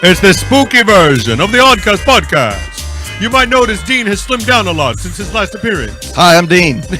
It's the spooky version of the Oddcast podcast. You might notice Dean has slimmed down a lot since his last appearance. Hi, I'm Dean. Can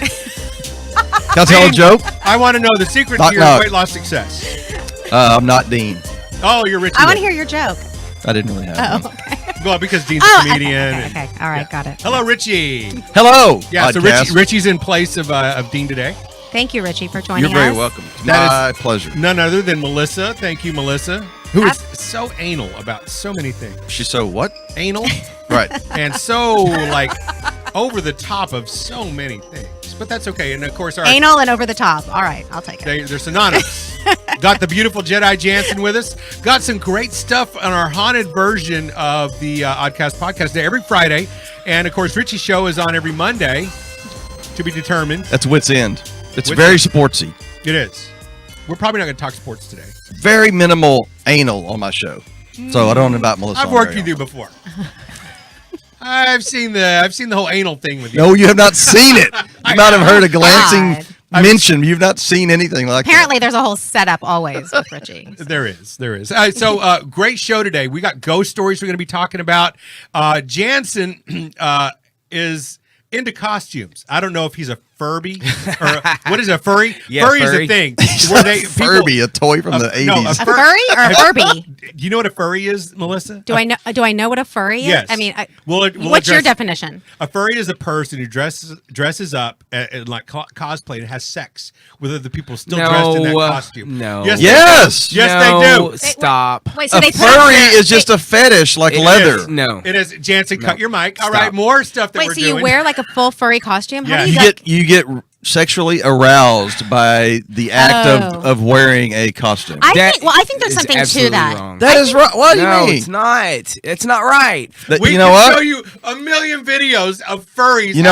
I tell a joke? I want to know the secret to your weight loss success. I'm not Dean. Oh, you're Richie. I want to hear your joke. I didn't really have one. Okay. Well, because Dean's a comedian. Okay. All right, got it. Hello, Richie. Hello. Yeah, so podcast. Richie's in place of Dean today. Thank you, Richie, for joining us. You're very welcome. It's my pleasure. None other than Melissa. Thank you, Melissa, who is so anal about so many things. She's so what? Anal. Right. And so, like, over the top of so many things. But that's okay. And, of course, our Anal and over the top. All right, I'll take it. they're synonymous. Got the beautiful Jedi Jansen with us. Got some great stuff on our haunted version of the Oddcast podcast day every Friday. And, of course, Richie's show is on every Monday, to be determined. That's Wit's End. It's Wit's very End. sportsy. It is. We're probably not going to talk sports today. Very minimal anal on my show. So I don't know about Melissa. I've worked with you before. I've seen the whole anal thing with you. No, you have not seen it. You might have heard a glancing God. mention. You've not seen anything like Apparently, there's a whole setup always with Richie. There is. So great show today. We got ghost stories we're going to be talking about. Jansen is into costumes. I don't know if he's a Furby or what is a furry? Yeah, furry is furry. a thing. that. Furby, a toy from the 80s. No, A furry or a Furby? Do you know what a furry is, Melissa? Do I know what a furry is? Yes. I mean, We'll what's your address- definition? A furry is a person who dresses up and like cosplay and has sex with other people still dressed in that costume. No. Yes. Yes. They do. Yes, No, they do. Stop. Wait, so A they put furry up- is just a fetish like It leather. is. No. It is. Jansen, cut your mic. All Stop. right, more stuff that Wait, we're so doing. you wear like a full furry costume? How Yeah. do you You get sexually aroused by the act of wearing a costume. I think there's is something to absolutely that. wrong. That is right. What do you No, mean? it's not. It's not right. We you know can what? show you a million videos of furries. You know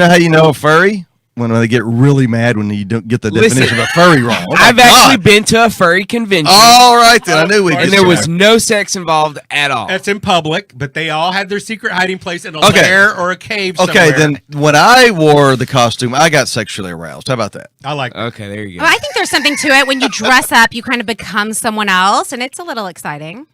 how you know a furry? When they get really mad when you don't get the Listen, definition of a furry wrong. Oh my I've actually God. been to a furry convention. All right, then. I knew we And and could there was check. no sex involved at all. That's in public, but they all had their secret hiding place in a Okay. lair or a cave Okay, somewhere. then when I wore the costume, I got sexually aroused. How about that? I like that. Okay, there you go. Well, I think there's something to it. When you dress up, you kind of become someone else, and it's a little exciting.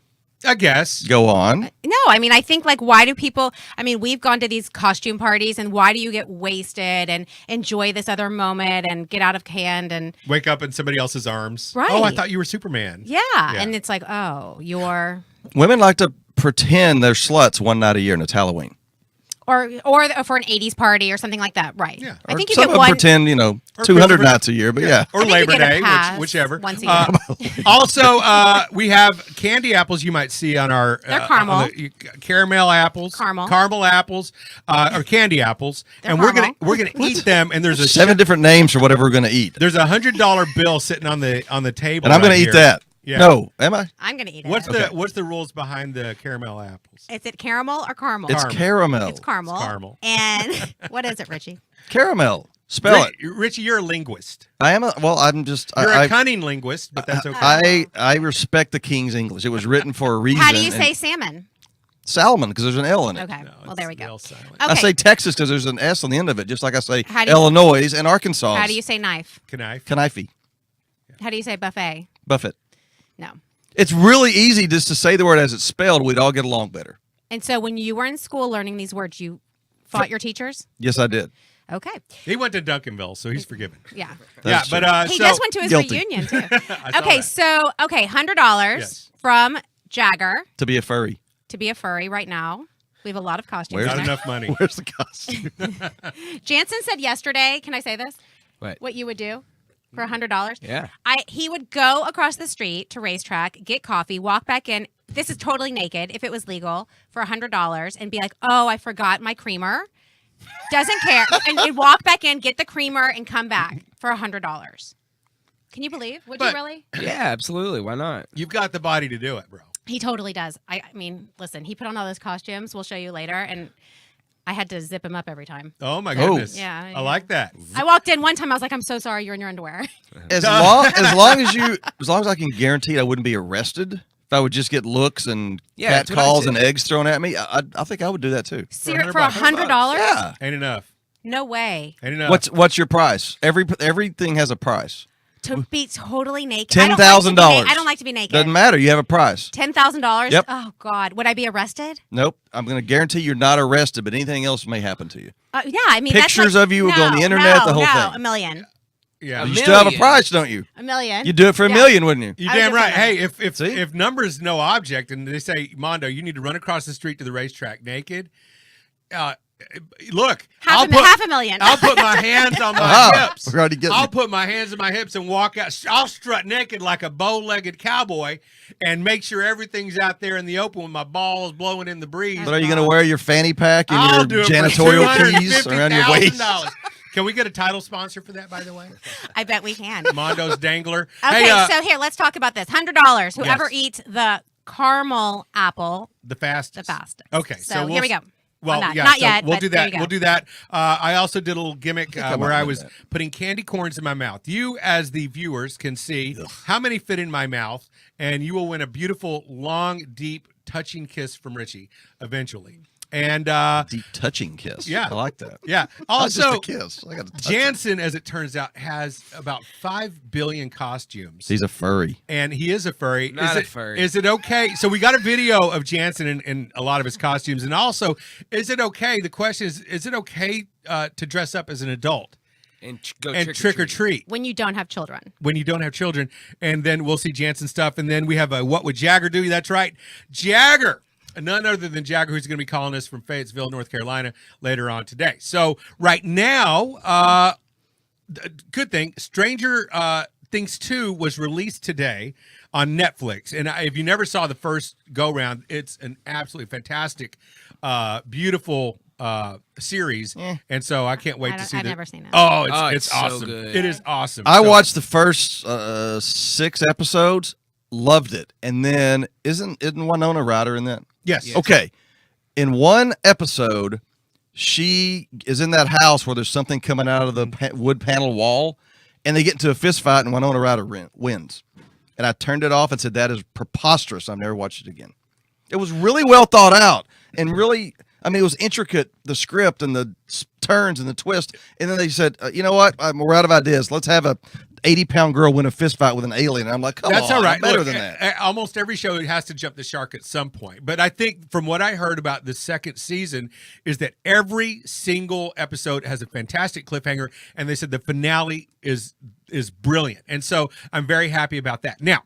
I guess. Go on. No, I mean, I think like, why do people? I mean, we've gone to these costume parties, and why do you get wasted and enjoy this other moment and get out of hand and Wake up in somebody else's arms. Right. Oh, I thought you were Superman. yeah, and it's like, oh, you're Women like to pretend they're sluts one night a year, and it's Halloween. or for an '80s party or something like that, right? Yeah. I Or think you some get of them one. pretend, Or 200 Christopher- nights a year, but yeah. Or I think you Labor get a Day, pass whichever. once a year. Also, we have candy apples you might see on our... They're caramel. on the- caramel apples. Caramel apples. Or candy apples. They're and caramel. we're gonna eat them, and there's a... 7 different names for whatever we're going to eat. There's a $100 bill sitting on the table. And I'm going right to eat here. that. Yeah. No, am I? I'm gonna eat it. What's the rules behind the caramel apples? Is it caramel or caramel? It's caramel. It's caramel. It's caramel. And what is it, Richie? Caramel. Spell it. Richie, you're a linguist. I am I'm just... You're a a cunning linguist, but that's okay. I respect the King's English. It was written for a reason. How do you and- say salmon? Salmon, because there's an L in it. Okay. Well, there we go. Okay. I say Texas because there's an S on the end of it, just like I say How do you- Illinois and Arkansas. How do you say knife? Knife. Knife. How do you say buffet? Buffett. No. It's really easy just to say the word as it's spelled. We'd all get along better. And so when you were in school learning these words, you fought your teachers? Yes, I did. Okay. He went to Duncanville, so he's forgiven. Yeah. That's yeah, but He so, just went to his Guilty. reunion too. I saw Okay, that. so $100 Yes. from Jagger To be a furry. to be a furry right now. We have a lot of costumes. Where's Not in there. enough money. Where's the costume? Jansen said yesterday, can I say this? What? You would do for $100? Yeah. He would go across the street to Racetrack, get coffee, walk back in. This is totally naked if it was legal for $100 and be like, "Oh, I forgot my creamer." Doesn't care. And he'd walk back in, get the creamer, and come back for $100. Can you believe? Would you But- really? Yeah, absolutely. Why not? You've got the body to do it, bro. He totally does. I mean, listen, he put on all those costumes. We'll show you later. And I had to zip him up every time. Oh my Oh. goodness. Yeah, I like that. I walked in one time. I was like, "I'm so sorry. You're in your underwear." As long as I can guarantee I wouldn't be arrested, if I would just get looks and Yeah, cat that's what I calls did. and eggs thrown at me, I think I would do that too. For $100? $100? Yeah. Ain't enough. No way. Ain't enough. What's your price? Everything has a price. To be totally naked. $10,000. I don't like to be naked. Doesn't matter. You have a price. $10,000? Yep. Oh, God. Would I be arrested? Nope. I'm going to guarantee you're not arrested, but anything else may happen to you. Yeah, I mean, that's Pictures like, of you will go on the internet, the whole thing. $1 million. Yeah. You still have a million. price, don't you? $1 million. You do it for $1 million, wouldn't you? You I would damn do right. something. Hey, if See? if numbers no object and they say, Mondo, you need to run across the street to the racetrack naked. Look, Half a million. I'll put my hands on my Ah, hips. we're already getting I'll it. put my hands on my hips and walk out. I'll strut naked like a bow-legged cowboy and make sure everything's out there in the open with my balls blowing in the breeze. But are you going to wear your fanny pack and I'll do your it for janitorial keys around your waist? $250,000. Can we get a title sponsor for that, by the way? I bet we can. Mondo's Dangler. Okay, Hey, so here, let's talk about this. $100. Whoever Yes. eats the caramel apple, the fastest. the fastest. Okay, So, we'll here we go. Well, On that. yeah, Not so yet, we'll but do there that. you go. We'll do that. I also did a little gimmick I where might I have was that. putting candy corns in my mouth. You, as the viewers, can see how many fit in my mouth, and you will win a beautiful, long, deep, touching kiss from Richie eventually. And Deep touching kiss. Yeah. I like that. yeah, Not just also a kiss. I got to touch it. Jansen, as it turns out, has about 5 billion costumes. He's a furry. And he is a furry. Not is a it, furry. Is it okay? So we got a video of Jansen in a lot of his costumes. And also, is it okay? The question is it okay to dress up as an adult And go and trick or treat When you don't have children. when you don't have children? And then we'll see Jansen stuff. And then we have a What Would Jagger Do? That's right. Jagger. None other than Jagger, who's going to be calling us from Fayetteville, North Carolina, later on today. So right now, good thing, Stranger Things 2 was released today on Netflix. And if you never saw the first go-round, it's an absolutely fantastic, beautiful series. And so I can't wait to see I've the- never seen it. Oh, Oh, it's it's so awesome. good. It is awesome. I So- watched the first 6 episodes, loved it. And then isn't Winona Ryder in that? Yes. Okay. In one episode, she is in that house where there's something coming out of the wood panel wall, and they get into a fist fight, and Winona Ryder wins. And I turned it off and said, that is preposterous. I've never watched it again. It was really well thought out and really, I mean, it was intricate, the script and the turns and the twist. And then they said, you know what? We're out of ideas. Let's have a 80-pound girl win a fist fight with an alien. And I'm like, come That's on, all right. I'm better Look, than that. Almost every show has to jump the shark at some point. But I think from what I heard about the second season is that every single episode has a fantastic cliffhanger, and they said the finale is brilliant. And so I'm very happy about that. Now,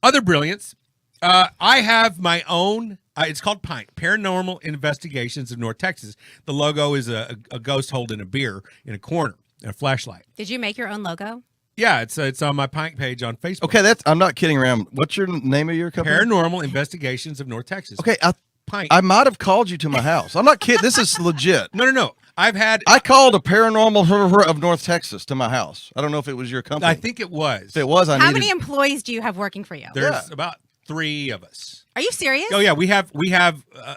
other brilliance. I have my own. It's called PINT, Paranormal Investigations of North Texas. The logo is a ghost holding a beer in a corner and a flashlight. Did you make your own logo? Yeah, it's on my PINT page on Facebook. Okay, I'm not kidding around. What's your name of your company? Paranormal Investigations of North Texas. Okay, PINT. I might have called you to my house. I'm not kidding. This is legit. No. I called a paranormal of North Texas to my house. I don't know if it was your company. I think it was. if it was, I How needed. many employees do you have working for you? There's about 3 of us. Are you serious? Oh yeah, we have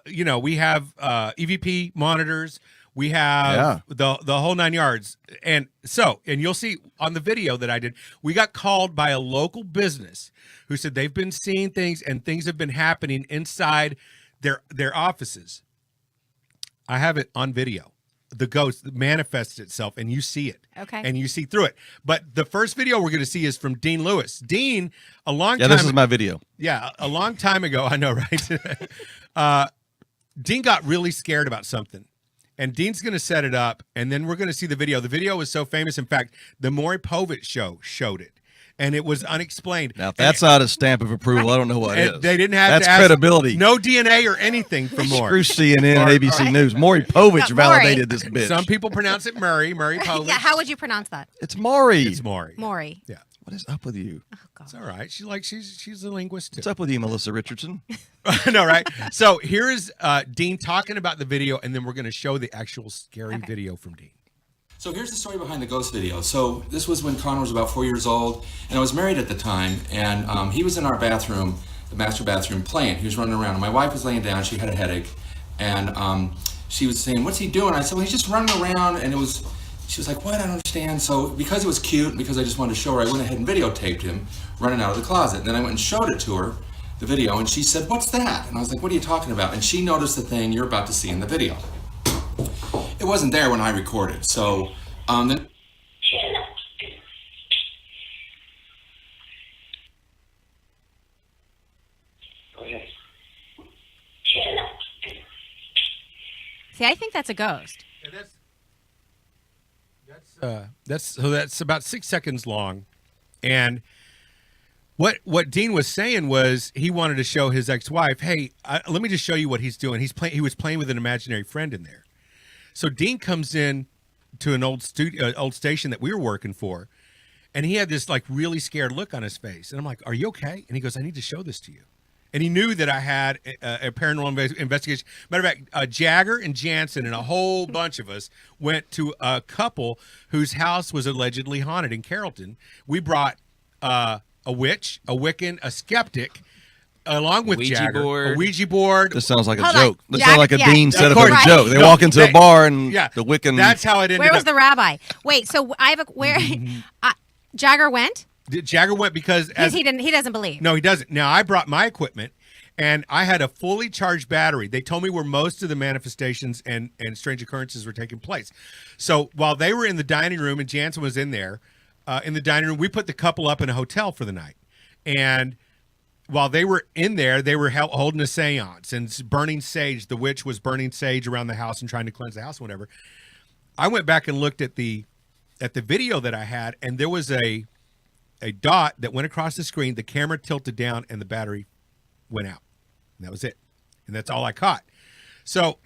EVP monitors. We have the whole 9 yards. And you'll see on the video that I did, we got called by a local business who said they've been seeing things and things have been happening inside their offices. I have it on video. The ghost manifests itself and you see it. Okay. And you see through it. But the first video we're going to see is from Dean Lewis. Dean, a long Yeah, time this is my video. Yeah, a long time ago, I know, right? Dean got really scared about something. And Dean's going to set it up, and then we're going to see the video. The video is so famous. In fact, the Maury Povich show showed it. and it was unexplained. Now, if that's not a stamp of approval, I don't know what And is. they didn't have That's to ask credibility. No DNA or anything for Screw Maury. CNN and ABC News. Maury Povich Yeah, Maury. validated this bitch. Some people pronounce it Murray Povich. Yeah, how would you pronounce that? It's Maury. It's Maury. Maury. Yeah, What is up with you? Oh, God. it's all right. She's a linguist What's too. up with you, Melissa Richardson? No, right? So here is Dean talking about the video, and then we're going to show the actual scary video from Dean. So here's the story behind the ghost video. So this was when Connor was about 4 years old, and I was married at the time, and he was in our bathroom, the master bathroom, playing. He was running around, and my wife was laying down. She had a headache, and she was saying, "What's he doing?" I said, "Well, he's just running around," and she was like, "What? I don't understand." So because it was cute, because I just wanted to show her, I went ahead and videotaped him running out of the closet. And then I went and showed it to her, the video, and she said, "What's that?" And I was like, "What are you talking about?" And she noticed the thing you're about to see in the video. It wasn't there when I recorded, so then See, I think that's a ghost. That's about 6 seconds long, and what Dean was saying was he wanted to show his ex-wife, hey, let me just show you what he's doing. He was playing with an imaginary friend in there. So Dean comes in to an old station that we were working for, and he had this like really scared look on his face, and I'm like, "Are you okay?" And he goes, "I need to show this to you." And he knew that I had a paranormal investigation. Matter of fact, Jagger and Jansen and a whole bunch of us went to a couple whose house was allegedly haunted in Carrollton. We brought a witch, a Wiccan, a skeptic, along with Ouija Jagger, board. a Ouija board. This sounds like a Hold on. joke. This Jack- sounds like a yeah. Dean Of setup course. of a joke. They No, walk into a bar and Yeah, the Wiccan. That's how it ended Where was up. the rabbi? Wait, so I have a where Jagger went? Jagger went because He doesn't believe. No, he doesn't. Now, I brought my equipment, and I had a fully charged battery. They told me where most of the manifestations and strange occurrences were taking place. So while they were in the dining room and Jansen was in there, in the dining room, we put the couple up in a hotel for the night. And while they were in there, they were holding a seance and burning sage. The witch was burning sage around the house and trying to cleanse the house, whatever. I went back and looked at the video that I had, and there was a dot that went across the screen. The camera tilted down, and the battery went out. And that was it. And that's all I caught. So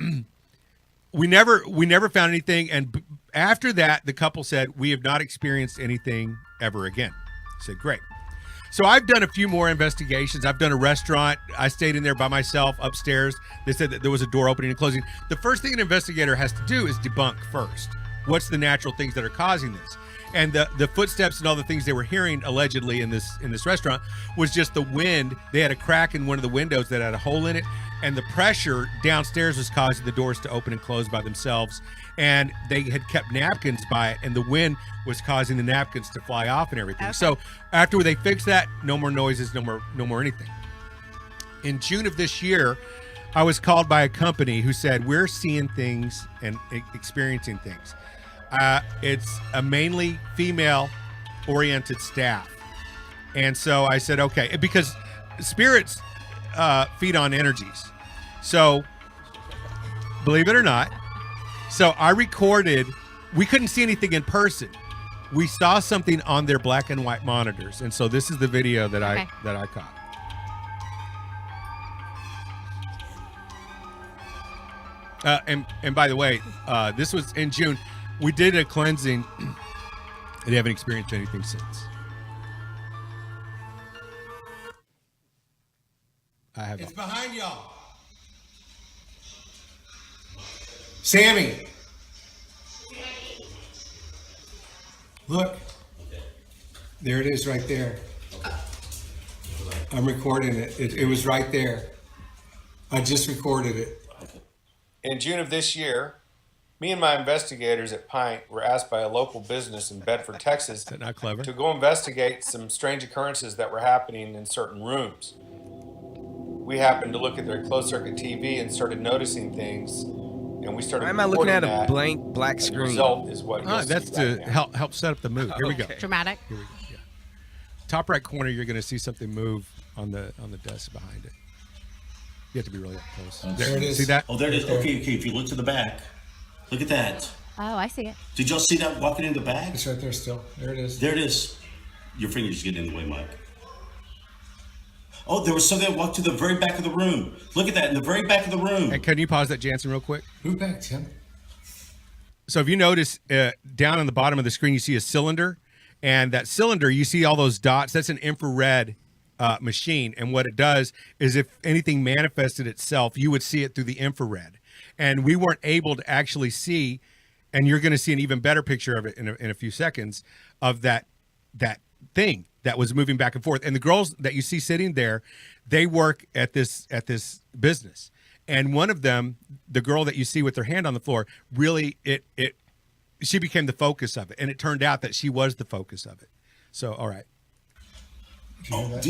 we never found anything. And after that, the couple said, we have not experienced anything ever again. I said, great. So I've done a few more investigations. I've done a restaurant. I stayed in there by myself upstairs. They said that there was a door opening and closing. The first thing an investigator has to do is debunk first. What's the natural things that are causing this? And the footsteps and all the things they were hearing allegedly in this restaurant was just the wind. They had a crack in one of the windows that had a hole in it, and the pressure downstairs was causing the doors to open and close by themselves. And they had kept napkins by it, and the wind was causing the napkins to fly off and everything. Okay. So after they fixed that, no more noises, no more anything. In June of this year, I was called by a company who said, we're seeing things and experiencing things. It's a mainly female-oriented staff. And so I said, okay, because spirits feed on energies. So, believe it or not, so I recorded, we couldn't see anything in person. We saw something on their black and white monitors. And so this is the video that I caught. And by the way, this was in June. We did a cleansing and haven't experienced anything since. I have. It's behind y'all. Sammy. Look. There it is right there. I'm recording it. It was right there. I just recorded it. In June of this year, me and my investigators at Pint were asked by a local business in Bedford, Texas, Is that not clever? to go investigate some strange occurrences that were happening in certain rooms. We happened to look at their closed-circuit TV and started noticing things, and we started Why am I looking at recording a that, blank black and the screen? result is what you'll That's see to right now. help set up the mood. Here we go. Okay. Dramatic. Here we go. Yeah. Top right corner, you're going to see something move on the desk behind it. You have to be really up close. There it is. See that? Oh, there it is. Okay, if you look to the back, look at that. Oh, I see it. Did y'all see that walking in the back? It's right there still. There it is. There it is. Your finger's getting in the way, Mike. Oh, there was something that walked to the very back of the room. Look at that, in the very back of the room. And can you pause that, Jansen, real quick? Move back, Tim. So if you notice down on the bottom of the screen, you see a cylinder, and that cylinder, you see all those dots. That's an infrared machine, and what it does is if anything manifested itself, you would see it through the infrared. And we weren't able to actually see, and you're going to see an even better picture of it in a few seconds, of that thing that was moving back and forth. And the girls that you see sitting there, they work at this business. And one of them, the girl that you see with her hand on the floor, really she became the focus of it. And it turned out that she was the focus of it. So, all right. Oh,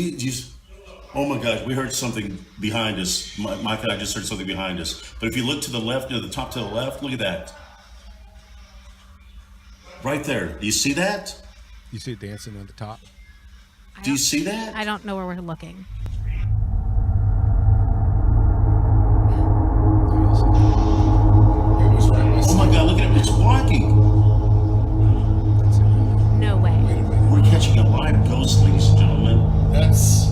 oh my gosh, we heard something behind us. Mike and I just heard something behind us. But if you look to the left, near the top to the left, look at that. Right there. Do you see that? You see it dancing on the top? Do you see that? I don't know where we're looking. Oh my God, look at it. It's walking. No way. We're catching a live ghost, ladies and gentlemen. That's.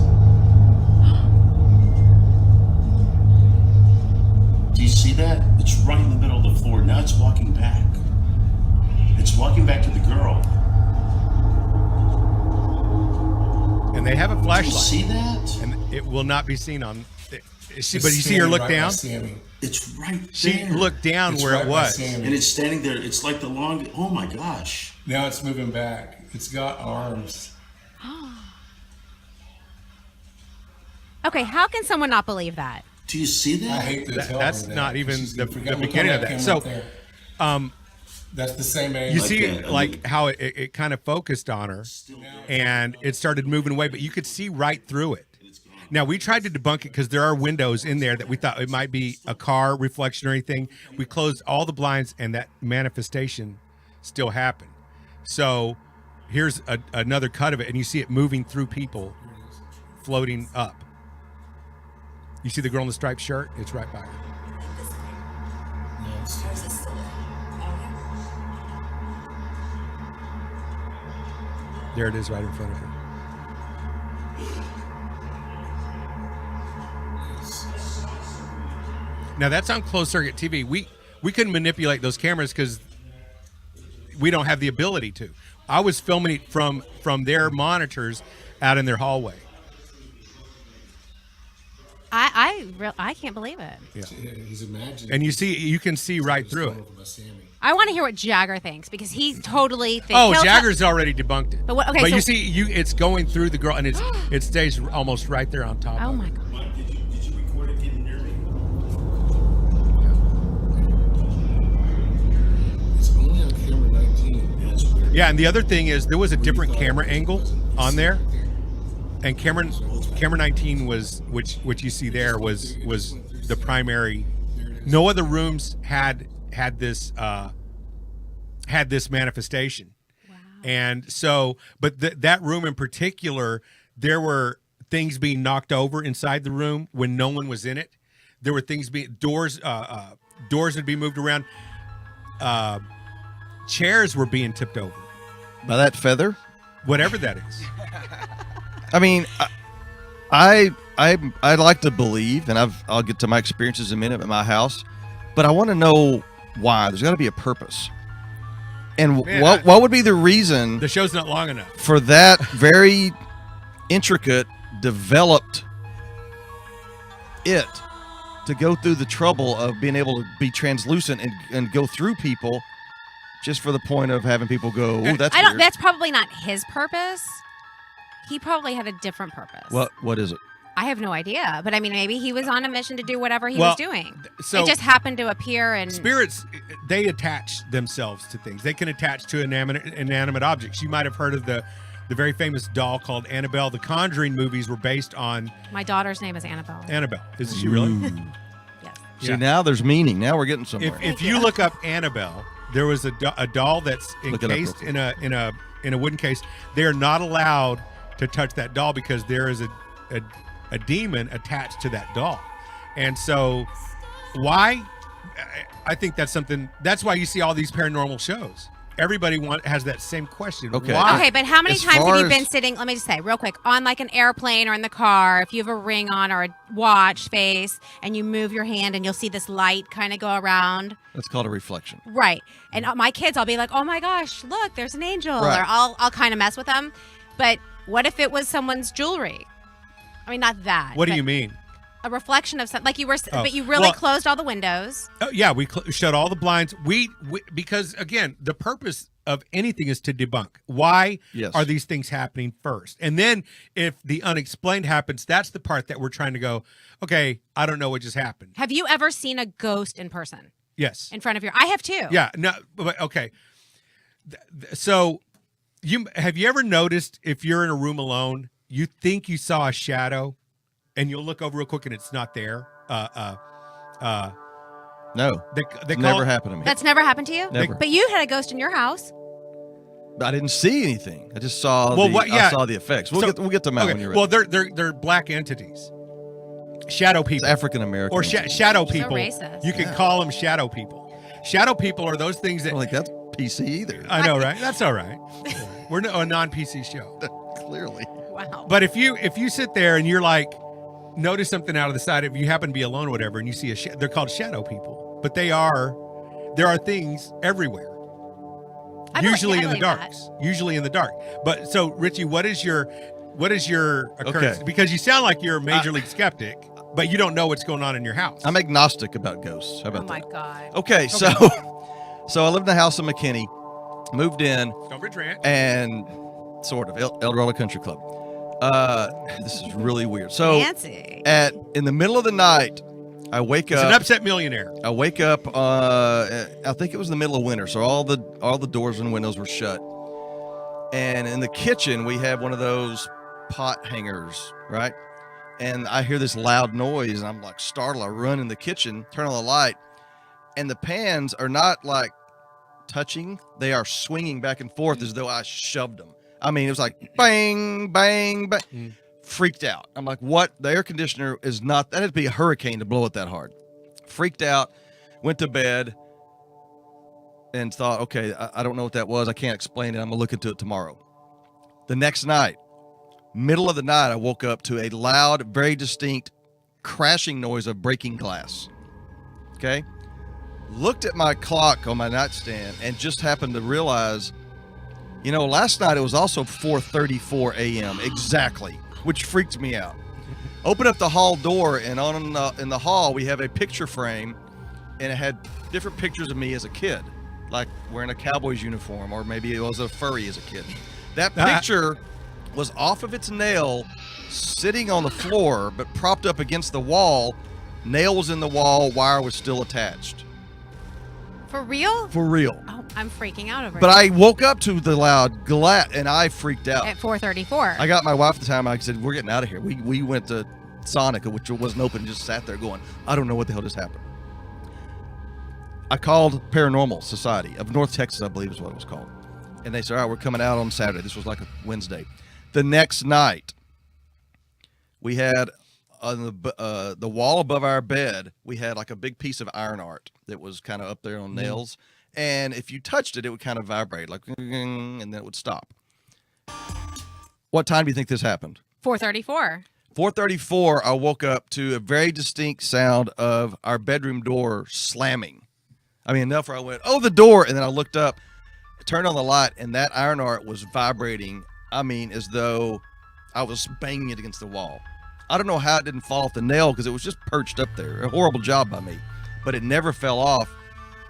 Do you see that? It's right in the middle of the floor. Now it's walking back. It's walking back to the girl. And they have a Do you flashlight. see that? And it will not be seen on. But you see her look down? It's right there. She looked down It's where right it by was. Sammy. And it's standing there. It's like the long. Oh my gosh. Now it's moving back. It's got arms. Okay, how can someone not believe that? Do you see I that? hate to tell That's her that, not even she's the gonna forget. beginning of Look that. on So, camera up there. That's the same age. You Like see that. like how it kind of focused on her, and it started moving away, but you could see right through it. Now, we tried to debunk it because there are windows in there that we thought it might be a car reflection or anything. We closed all the blinds, and that manifestation still happened. So here's another cut of it, and you see it moving through people, floating up. You see the girl in the striped shirt? It's right by her. There it is right in front of her. Now that's on closed circuit TV. We couldn't manipulate those cameras because we don't have the ability to. I was filming it from their monitors out in their hallway. I can't believe it. Yeah. He's imagining. And you can see right through it. I want to hear what Jagger thinks because he totally thinks. Oh, he'll Jagger's already debunked it. But what- okay, but you so- see, it's going through the girl, and it stays almost right there on top. Oh of my it. God. Mike, did you record it getting near me? It's only on camera 19. Yeah, it's weird. Yeah, and the other thing is there was a different camera angle on there, and camera 19 was which you see there was the primary. No other rooms had this manifestation. Wow. And so, but that room in particular, there were things being knocked over inside the room when no one was in it. There were things doors would be moved around. Chairs were being tipped over. By that feather? Whatever that is. I mean, I'd like to believe, and I'll get to my experiences in a minute at my house, but I want to know why. There's got to be a purpose. And Man, what would be the reason The show's not long enough. for that very intricate, developed it to go through the trouble of being able to be translucent and go through people just for the point of having people go, oh, that's I don't. weird. That's probably not his purpose. He probably had a different purpose. What is it? I have no idea, but I mean, maybe he was on a mission to do whatever he Well, was doing. so- it just happened to appear, and Spirits, they attach themselves to things. They can attach to inanimate objects. You might have heard of the very famous doll called Annabelle. The Conjuring movies were based on my daughter's name is Annabelle. Annabelle. Isn't she really? Yes. See, now there's meaning. Now we're getting somewhere. If you look up Annabelle, there was a doll that's Look it up real encased quick. in a wooden case. They are not allowed to touch that doll because there is a demon attached to that doll. And so why? I think that's something. That's why you see all these paranormal shows. everybody has that same question. Okay. Why? Okay, but how many As times have far you as- been sitting, let me just say real quick, on like an airplane or in the car, if you have a ring on or a watch face and you move your hand and you'll see this light kind of go around? That's called a reflection. Right. And my kids, I'll be like, oh my gosh, look, there's an angel. Right. Or I'll kind of mess with them. But what if it was someone's jewelry? I mean, not that. What do but you mean? A reflection of something. Like you were, Oh, but you really well- closed all the windows. Oh, yeah, we shut all the blinds. We because again, the purpose of anything is to debunk. Why Yes. are these things happening first? And then if the unexplained happens, that's the part that we're trying to go, okay, I don't know what just happened. Have you ever seen a ghost in person Yes. in front of your? I have too. Yeah. No. But okay. So, have you ever noticed if you're in a room alone, you think you saw a shadow, and you'll look over real quick and it's not there? No, They it's call never happened to me. That's never happened to you? Never. But you had a ghost in your house. I didn't see anything. I just saw. Well, the, what- yeah. I saw the effects. We'll So- get to them out Okay. when you're ready. Well, they're black entities, shadow It's people, African American. or shadow people. racist. You can call them shadow people. Shadow people are those things I that don't think that's PC either. I know, right? That's all right. We're a non-PC show. Clearly. Wow. But if you sit there and you're like, notice something out of the side, if you happen to be alone or whatever, and you see they're called shadow people, but there are things everywhere. I believe- Usually I in the believe darks. Usually in the dark. But so Richie, what is your occurrence? Okay. Because you sound like you're a major league skeptic, but you don't know what's going on in your house. I'm agnostic about ghosts. How Oh about my that? God. Okay, so I lived in a house in McKinney, moved in, Stonebridge Ranch. and sort of El Dorado Country Club. This is really weird. So Fancy. in the middle of the night, I wake It's up. an upset millionaire. I wake up. I think it was in the middle of winter, so all the doors and windows were shut. And in the kitchen, we have one of those pot hangers, right? And I hear this loud noise, and I'm like startled. I run in the kitchen, turn on the light, and the pans are not like touching; they are swinging back and forth as though I shoved them. I mean, it was like bang, bang, bang. Freaked out. I'm like, what? The air conditioner is not. That had to be a hurricane to blow it that hard. Freaked out. Went to bed and thought, okay, I don't know what that was. I can't explain it. I'm gonna look into it tomorrow. The next night, middle of the night, I woke up to a loud, very distinct crashing noise of breaking glass. Okay. Looked at my clock on my nightstand and just happened to realize, last night it was also 4:34 a.m. exactly, which freaked me out. Open up the hall door, and in the hall we have a picture frame, and it had different pictures of me as a kid, like wearing a Cowboys uniform, or maybe it was a furry as a kid. That picture was off of its nail, sitting on the floor, but propped up against the wall. Nail was in the wall, wire was still attached. For real? For real. Oh, I'm freaking out over But it. I woke up to the loud glass, and I freaked out. At 4:34. I got my wife at the time. I said, we're getting out of here. We went to Sonic, which wasn't open, and just sat there going, I don't know what the hell just happened. I called Paranormal Society of North Texas, I believe is what it was called. And they said, all right, we're coming out on Saturday. This was like a Wednesday. The next night, we had on the wall above our bed, we had like a big piece of iron art that was kind of up there on nails. And if you touched it, it would kind of vibrate, like, and then it would stop. What time do you think this happened? 4:34. 4:34, I woke up to a very distinct sound of our bedroom door slamming. I mean, enough where I went, oh, the door. And then I looked up, turned on the light, and that iron art was vibrating. I mean, as though I was banging it against the wall. I don't know how it didn't fall off the nail because it was just perched up there. A horrible job by me. But it never fell off.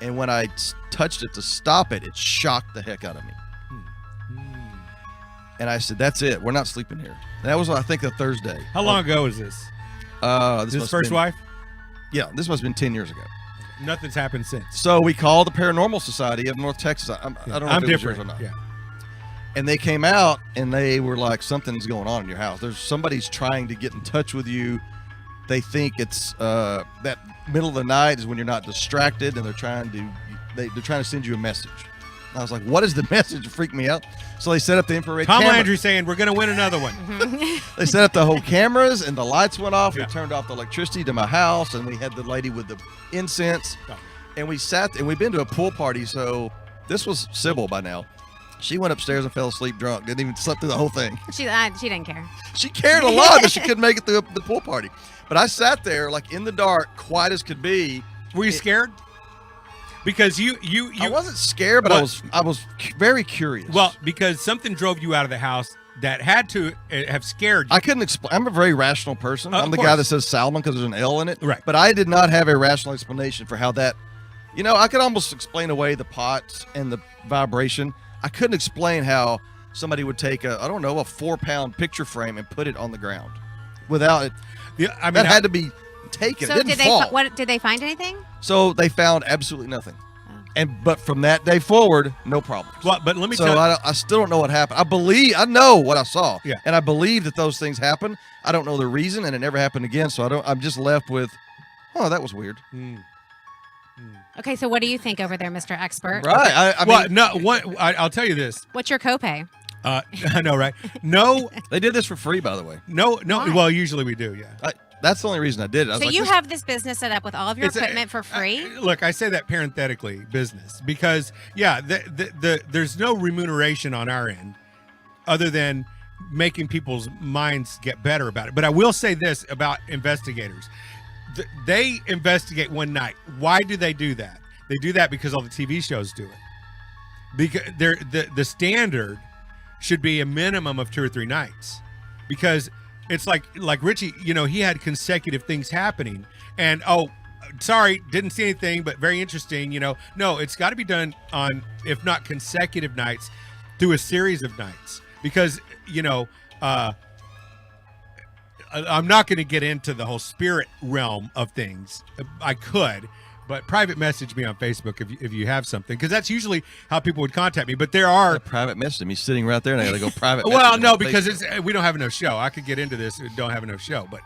And when I touched it to stop it, it shocked the heck out of me. And I said, that's it. We're not sleeping here. And that was, I think, a Thursday. How long ago is this? This His must first have been- wife? Yeah, this must have been 10 years ago. Nothing's happened since. So we called the Paranormal Society of North Texas. I don't know I'm if it was yours different. or not. Yeah. And they came out and they were like, something's going on in your house. There's somebody's trying to get in touch with you. They think it's that middle of the night is when you're not distracted, and they're trying to send you a message. And I was like, what is the message? It freaked me out. So they set up the infrared Tom camera. Landry saying we're going to win another one. They set up the whole cameras, and the lights went off. Yeah. We turned off the electricity to my house, and we had the lady with the incense. Oh. And we sat, and we've been to a pool party, so this was Sybil by now. She went upstairs and fell asleep drunk. Didn't even sleep through the whole thing. She didn't care. She cared a lot that she couldn't make it through the pool party. But I sat there like in the dark, quiet as could be. Were you scared? Because you I wasn't scared, but I was very curious. well, because something drove you out of the house that had to have scared you. I couldn't explain. I'm a very rational person. Of I'm the course. guy that says Salmon because there's an L in it. Right. But I did not have a rational explanation for how that. I could almost explain away the pots and the vibration. I couldn't explain how somebody would take a 4-pound picture frame and put it on the ground without it. Yeah, I mean, That had to be taken. So It didn't did they? fall. Did they find anything? So they found absolutely nothing. Oh. But from that day forward, no problems. well, but let me So tell you. I still don't know what happened. I know what I saw. Yeah. And I believe that those things happen. I don't know the reason, and it never happened again. So I'm just left with, oh, that was weird. Okay, so what do you think over there, Mr. Expert? Right. I well, mean, no. I'll tell you this. What's your copay? I know, right? No, they did this for free, by the way. no. Why? Well, usually we do. Yeah. That's the only reason I did it. I was So like, you this- have this business set up with all of your It's a- equipment for free? Look, I say that parenthetically, business, because there's no remuneration on our end, other than making people's minds get better about it. But I will say this about investigators: they investigate one night. Why do they do that? They do that because all the TV shows do it. Because the standard should be a minimum of 2 or 3 nights, because it's like Richie, he had consecutive things happening, and sorry, didn't see anything, but very interesting. No, it's got to be done on, if not consecutive nights, through a series of nights, because I'm not going to get into the whole spirit realm of things. I could, but private message me on Facebook if you have something, because that's usually how people would contact me. But there are a private message him. He's sitting right there, and I got to go private. well, message him no, on because Facebook. we don't have enough show. I could get into this. We don't have enough show, but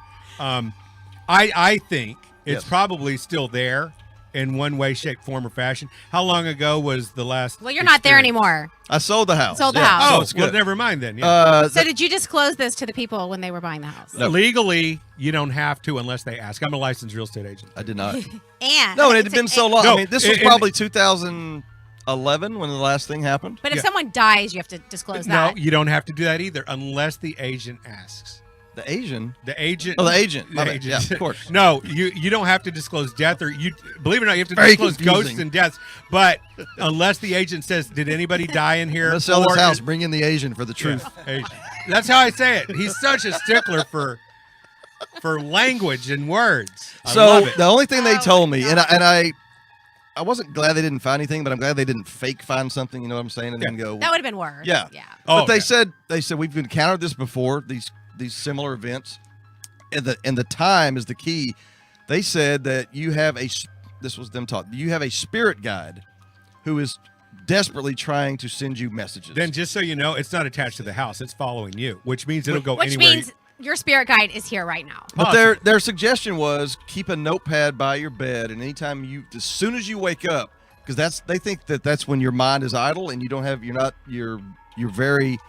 I think it's Yes. probably still there in one way, shape, form, or fashion. How long ago was the last? Well, you're not there experience? anymore. I sold the house. Sold the Yeah, house. so Oh, it's well, good. never mind then. Yeah. So did you disclose this to the people when they were buying the house? No. Legally, you don't have to unless they ask. I'm a licensed real estate agent. I did not. And No, and it had been so long. No, I mean, this was and- probably 2011 when the last thing happened. But if Yeah. someone dies, you have to disclose No, that. you don't have to do that either unless the agent asks. The Asian. The agent. Oh, the agent. The My bad. agent. Yeah, of course. No, you don't have to disclose death, or you believe it or not, you have to Very disclose confusing. ghosts and deaths. But unless the agent says, "Did anybody die in here?" Let's sell this Or- house. Bring in the Asian for the truth. Yeah, agent. That's how I say it. He's such a stickler for language and words. I So love it. the only thing they Oh, told my me, and I wasn't glad they didn't find anything, but I'm glad they didn't fake find something. You know what I'm saying? And then go. That would have been worse. Yeah. Yeah. Oh, But they yeah. said we've encountered this before. These similar events, and the time is the key. They said that you have this was them talking. You have a spirit guide who is desperately trying to send you messages. Then, just so you know, it's not attached to the house; it's following you, which means it'll go Which anywhere. means your spirit guide is here right now. But their suggestion was keep a notepad by your bed, and anytime as soon as you wake up, because they think that's when your mind is idle and you're very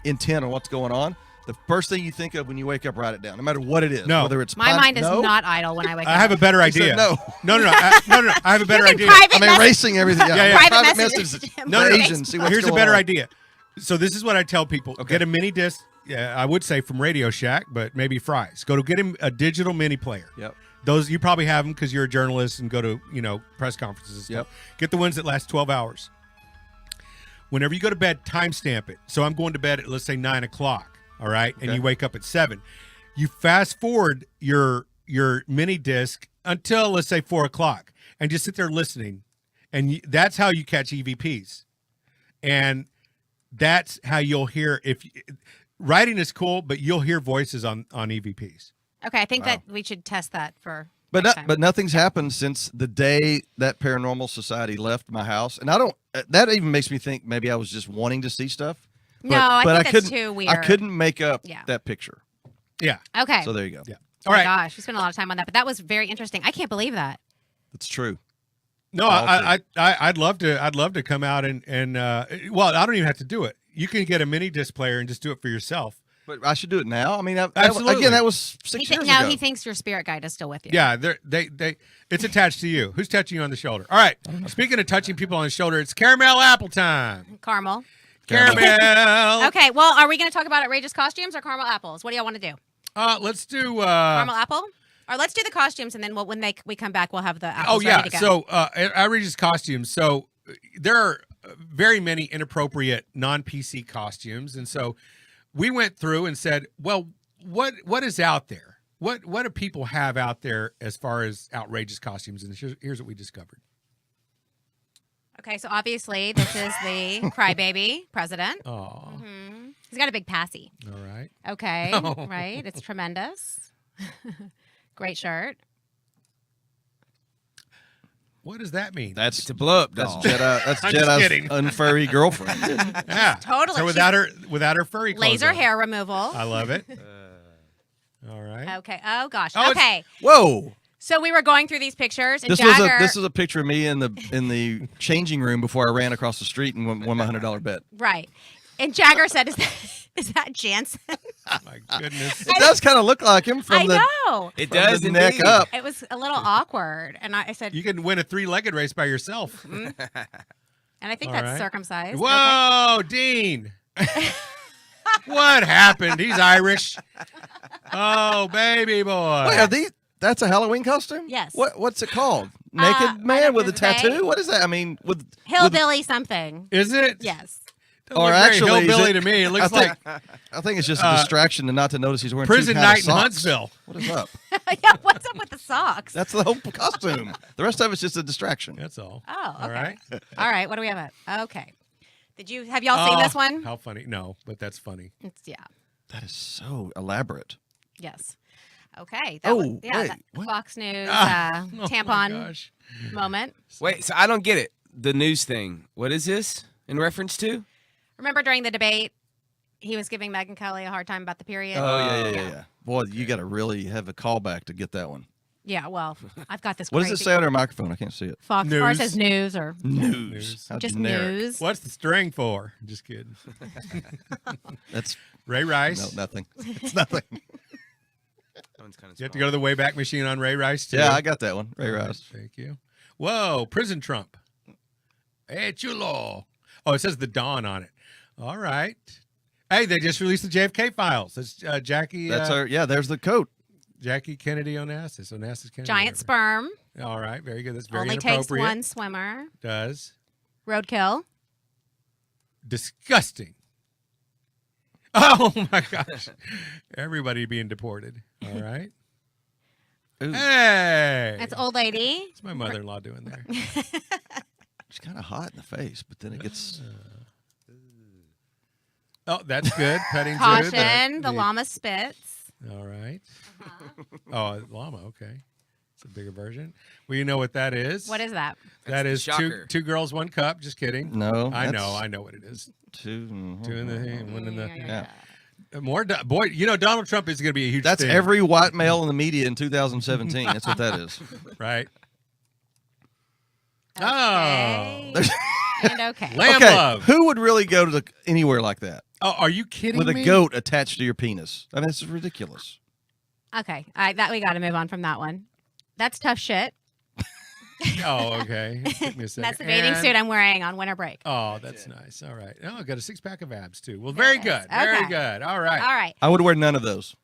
intent on what's going on. The first thing you think of when you wake up, write it down, no matter what it is. No. Whether it's My mind is no? not idle when I wake up. I have a better He said idea. no. no. I have a better You idea. can private I'm message- erasing everything. Yeah, yeah. Private message message him No, on no, Asian. See Facebook. what's Here's a going better on. idea. So this is what I tell people: Okay. get a mini disc. Yeah, I would say from Radio Shack, but maybe Fry's. Go to get him a digital mini player. Yep. Those you probably have them because you're a journalist and go to press conferences and stuff. Yep. Get the ones that last 12 hours. Whenever you go to bed, timestamp it. So I'm going to bed at, let's say, 9 o'clock. All right, and Okay. you wake up at 7. You fast forward your mini disc until, let's say, 4 o'clock, and just sit there listening, and that's how you catch EVPs, and that's how you'll hear writing is cool, but you'll hear voices on EVPs. Okay, I think that we should test that for. But next time. but nothing's happened since the day that Paranormal Society left my house, and I don't. That even makes me think maybe I was just wanting to see stuff. But, No, I but think that's couldn't, too weird. I couldn't make up Yeah. that picture. Yeah. Okay. So there you go. Yeah. Oh All my right. gosh, we spent a lot of time on that, but that was very interesting. I can't believe that. That's true. No, I'd love to come out and well, I don't even have to do it. You can get a mini disc player and just do it for yourself, But I should do it now. I mean, Absolutely. again, that was 6 years ago. he thinks your spirit guide is still with you. Yeah, it's attached to you. Who's touching you on the shoulder? All right. Speaking of touching people on the shoulder, it's caramel apple time. Caramel. Caramel. Okay, well, are we going to talk about outrageous costumes or caramel apples? What do y'all want to do? Let's do. Caramel apple? Or let's do the costumes, and then when we come back, we'll have the apples ready to go. So outrageous costumes. So there are very many inappropriate non-PC costumes, and so we went through and said, well, what is out there? What do people have out there as far as outrageous costumes? And here's what we discovered. Okay, so obviously this is the crybaby president. Oh, He's got a big passy. all right. Okay, Oh. right? It's tremendous. Great shirt. What does that mean? That's To blow up that's doll. Jedi. That's I'm just Jedi's kidding. unfurry girlfriend. Yeah, Totally. So without her furry clothes Laser on. hair removal. I love it. All right. Okay. Oh gosh. Oh, it's- Okay. Whoa! So we were going through these pictures, and This Jagger. was a picture of me in the changing room before I ran across the street and won my $100 bet. Right. And Jagger said, "Is that Jansen?" Oh, my goodness. It does kind of look like him from I the, know. It from does the neck indeed. up. It was a little awkward, and I said, You can win a 3-legged race by yourself. and I think All that's right. circumcised. Whoa, Dean. What happened? He's Irish. Oh, baby boy. Wait, are these? That's a Halloween costume? Yes. What's it called? I Naked man don't with a know, they- tattoo? What is that? I mean, with Hillbilly something. Is it? Yes. Doesn't Or look very actually, is hillbilly it- to me. It I looks think, like I think it's just a distraction to not to notice he's wearing prison two kinds night of in socks. Huntsville. What is up? Yeah. What's up with the socks? That's the whole costume. The rest of it's just a distraction. That's all. Oh, All okay. right. All right. What do we have? Okay. Have y'all seen Oh, this one? How funny. No, but that's funny. It's That is so elaborate. Yes. Okay. Oh, was, yeah, wait, that what? Fox News Oh, my tampon gosh. moment. Wait, so I don't get it. The news thing. What is this in reference to? Remember during the debate, he was giving Megyn Kelly a hard time about the period. Oh, yeah. Boy, you got to really have a callback to get that one. Yeah, well, I've got this. What does it crazy- say on our microphone? I can't see it. Fox News. News. Says news or News. How just generic. news. What's the string for? Just kidding. That's Ray Rice. no, nothing. It's nothing. That one's kind of You have to go to the Wayback Machine on Ray Rice, too. Yeah, I got that one. Ray Rice. Thank you. Whoa, prison Trump. Hey, chulo. Oh, it says the Dawn on it. All right. Hey, they just released the JFK files. That's Jackie. That's our. Yeah, there's the coat. Jackie Kennedy Onassis. Onassis Kennedy. Giant whatever. sperm. All right, very good. That's very Only takes inappropriate. one swimmer. Does. Roadkill. Disgusting. Oh my gosh. Everybody being deported. All right. Ooh, Hey. That's old lady. What's my mother-in-law doing there? it's kind of hot in the face, but then it gets. Oh, that's good. Petting Caution. The llama spits. All right. Oh, llama. Okay. It's a bigger version. Well, you know what that is. What is that? That the is shocker. two girls, one cup. Just kidding. No, I that's know what it is. Two. Two in the one in the Yeah. boy. You know Donald Trump is going to be a huge. That's thing, every white male in the media in 2017. That's what that is. right. Okay. Oh, And okay. lamb Okay, love. who would really go to anywhere like that Oh, are you kidding with me? a goat attached to your penis? I mean, it's ridiculous. Okay. That we got to move on from that one. That's tough shit. Oh, okay. Took me a second. That's the bathing And- suit I'm wearing on winter break. Oh, that's nice. All right. Oh, I got a 6-pack of abs too. Well, very good. Yes. Very Okay. good. All right. All right. I would wear none of those.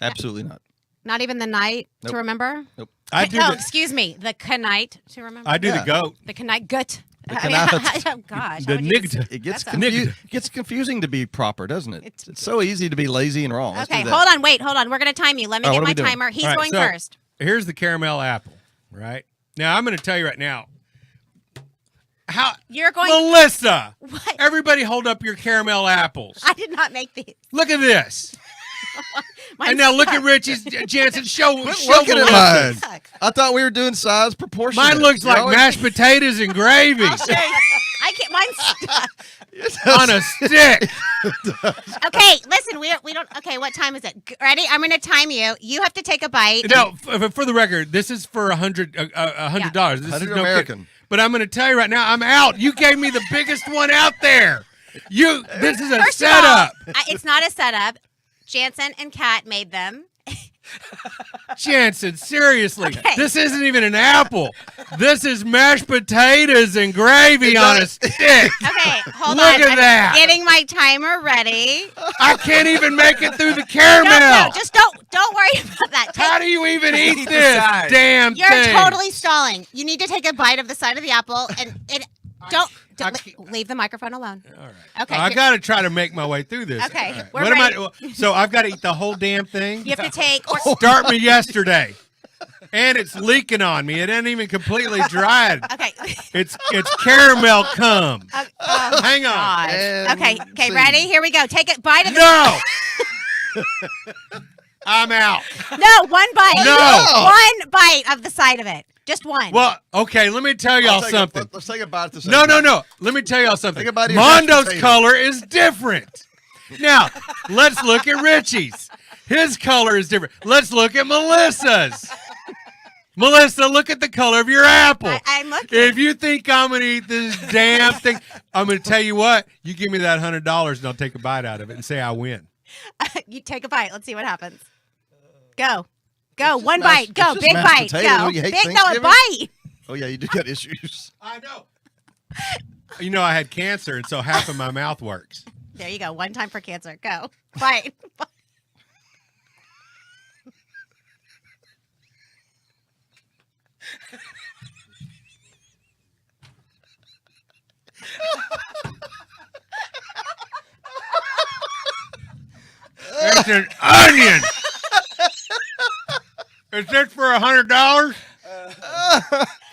Absolutely not. Not even the night Nope. to remember. Nope. I do. Oh, The, excuse me. The knight to remember. I do Yeah. the goat. The knight gut. The I mean, knight. oh gosh. The how would you nigga. It gets That's it gets confusing to be proper, doesn't it? It's- It's so easy to be lazy and wrong. Let's Okay, do that. hold on. Wait, hold on. We're going to time you. Let me All right, get what my are we doing? timer. He's All right, going so- first. Here's the caramel apple. Right now, I'm going to tell you right now. How You're going. Melissa? What? Everybody, hold up your caramel apples. I did not make these. Look at this. Mine's And now look at stuck. Richie's Jansen. Show Looking at Melissa. mine. I thought we were doing size proportion. Mine looks like mashed potatoes and gravy I'll show you. I can't. Mine's stuck. on a stick. Okay, listen. We don't. Okay, what time is it? Ready? I'm going to time you. You have to take a bite. Now, for the record, this is for $100. This is $100 no American. kid. But I'm going to tell you right now, I'm out. You gave me the biggest one out there. This is a First of all, setup. it's not a setup. Jansen and Kat made them. Jansen, seriously, Okay. this isn't even an apple. This is mashed potatoes and gravy on a stick. Okay, hold Look on. at I'm that. getting my timer ready. I can't even make it through the No, caramel. just don't worry about that. How do you even eat Eat the this side. damn You're thing? totally stalling. You need to take a bite of the side of the apple and don't I leave the microphone alone. All right. Okay, I here- got to try to make my way through this. Okay, All right. we're What am ready. I? So I've got to eat the whole damn thing. You have to take. Start me yesterday, and it's leaking on me. It ain't even completely dried. Okay. It's caramel cum. Oh, Hang on. God. And Okay. scene. Ready? Here we go. Take it. Bite of the. No. I'm out. No, one bite. No. One bite of the side of it. Just one. Well, okay. Let me tell I'll y'all take something. Let's take a bite at the same No. time. Let me tell y'all something. Take a bite of your mashed Mondo's potato. color is different. Now, let's look at Richie's. His color is different. Let's look at Melissa's. Melissa, look at the color of your apple. I'm looking. If you think I'm going to eat this damn thing, I'm going to tell you what. You give me that $100 and I'll take a bite out of it and say I win. You take a bite. Let's see what happens. Go. Go. just One mashed- bite. Go. it's just Big mashed bite. potatoes. Go. You hate Big. No, a Thanksgiving? bite. Oh yeah, you do got issues. I know. You know, I had cancer, and so half of my mouth works. There you go. One time for cancer. Go. Bite. It's an onion. Is this for $100?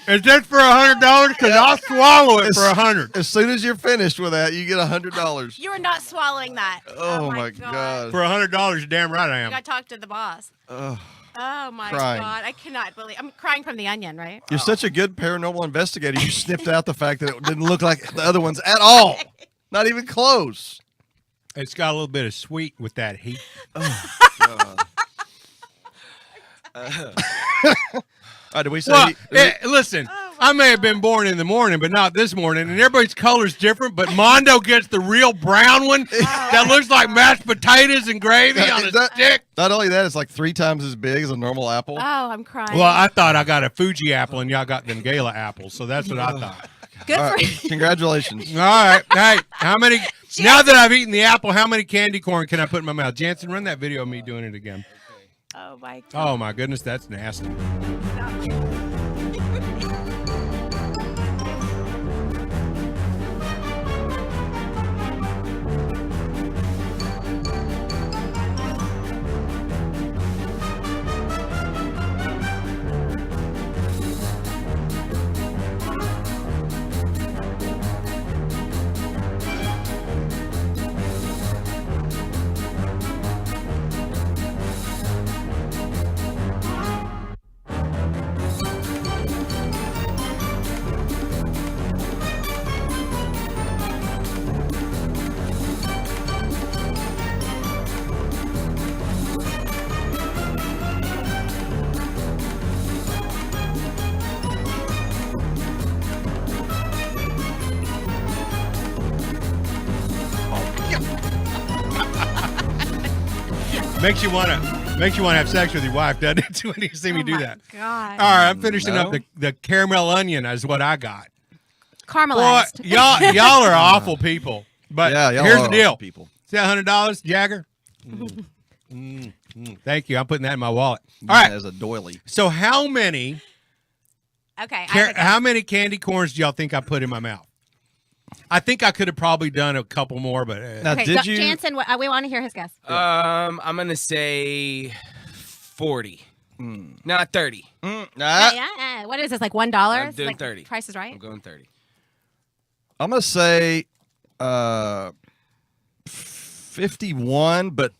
Is this for $100? Because I'll swallow it for $100. As soon as you're finished with that, you get $100. You are not swallowing that. Oh my god. For $100, you're damn right I You am. got to talk to the boss. Ugh. Oh my Crying. God. I cannot believe. I'm crying from the onion, right? You're such a good paranormal investigator. You snipped out the fact that it didn't look like the other ones at all. Not even close. It's got a little bit of sweet with that heat. Did we say? Well, listen, I may have been born in the morning, but not this morning. And everybody's color's different. But Mondo gets the real brown one that looks like mashed potatoes and gravy on a stick. Not only that, it's like 3 times as big as a normal apple. Oh, I'm crying. Well, I thought I got a Fuji apple and y'all got them Gala apples, so that's what I thought. Good All for right, you. congratulations. All right, hey, how many? Now that I've eaten the apple, how many candy corn can I put in my mouth? Jansen, run that video of me doing it again. Oh my God. Oh my goodness, that's nasty. Makes you want to have sex with your wife, doesn't it? When you see me do that. God. All right, I'm finishing up No. the caramel onion is what I got. Boy, Caramelized. y'all are awful people. But Yeah, y'all here's are the deal. awesome people. See that $100, Jagger? Thank you. I'm putting that in my wallet. All right. As a doily. So how many Okay. I have a guess. how many candy corns do y'all think I put in my mouth? I think I could have probably done a couple more, but Now, Okay, did you? Jansen, we want to hear his guess. I'm gonna say 40. Not 30. Yeah. What is this? Like $1? I'm doing like 30. Price is right. I'm going 30. I'm gonna say 51, but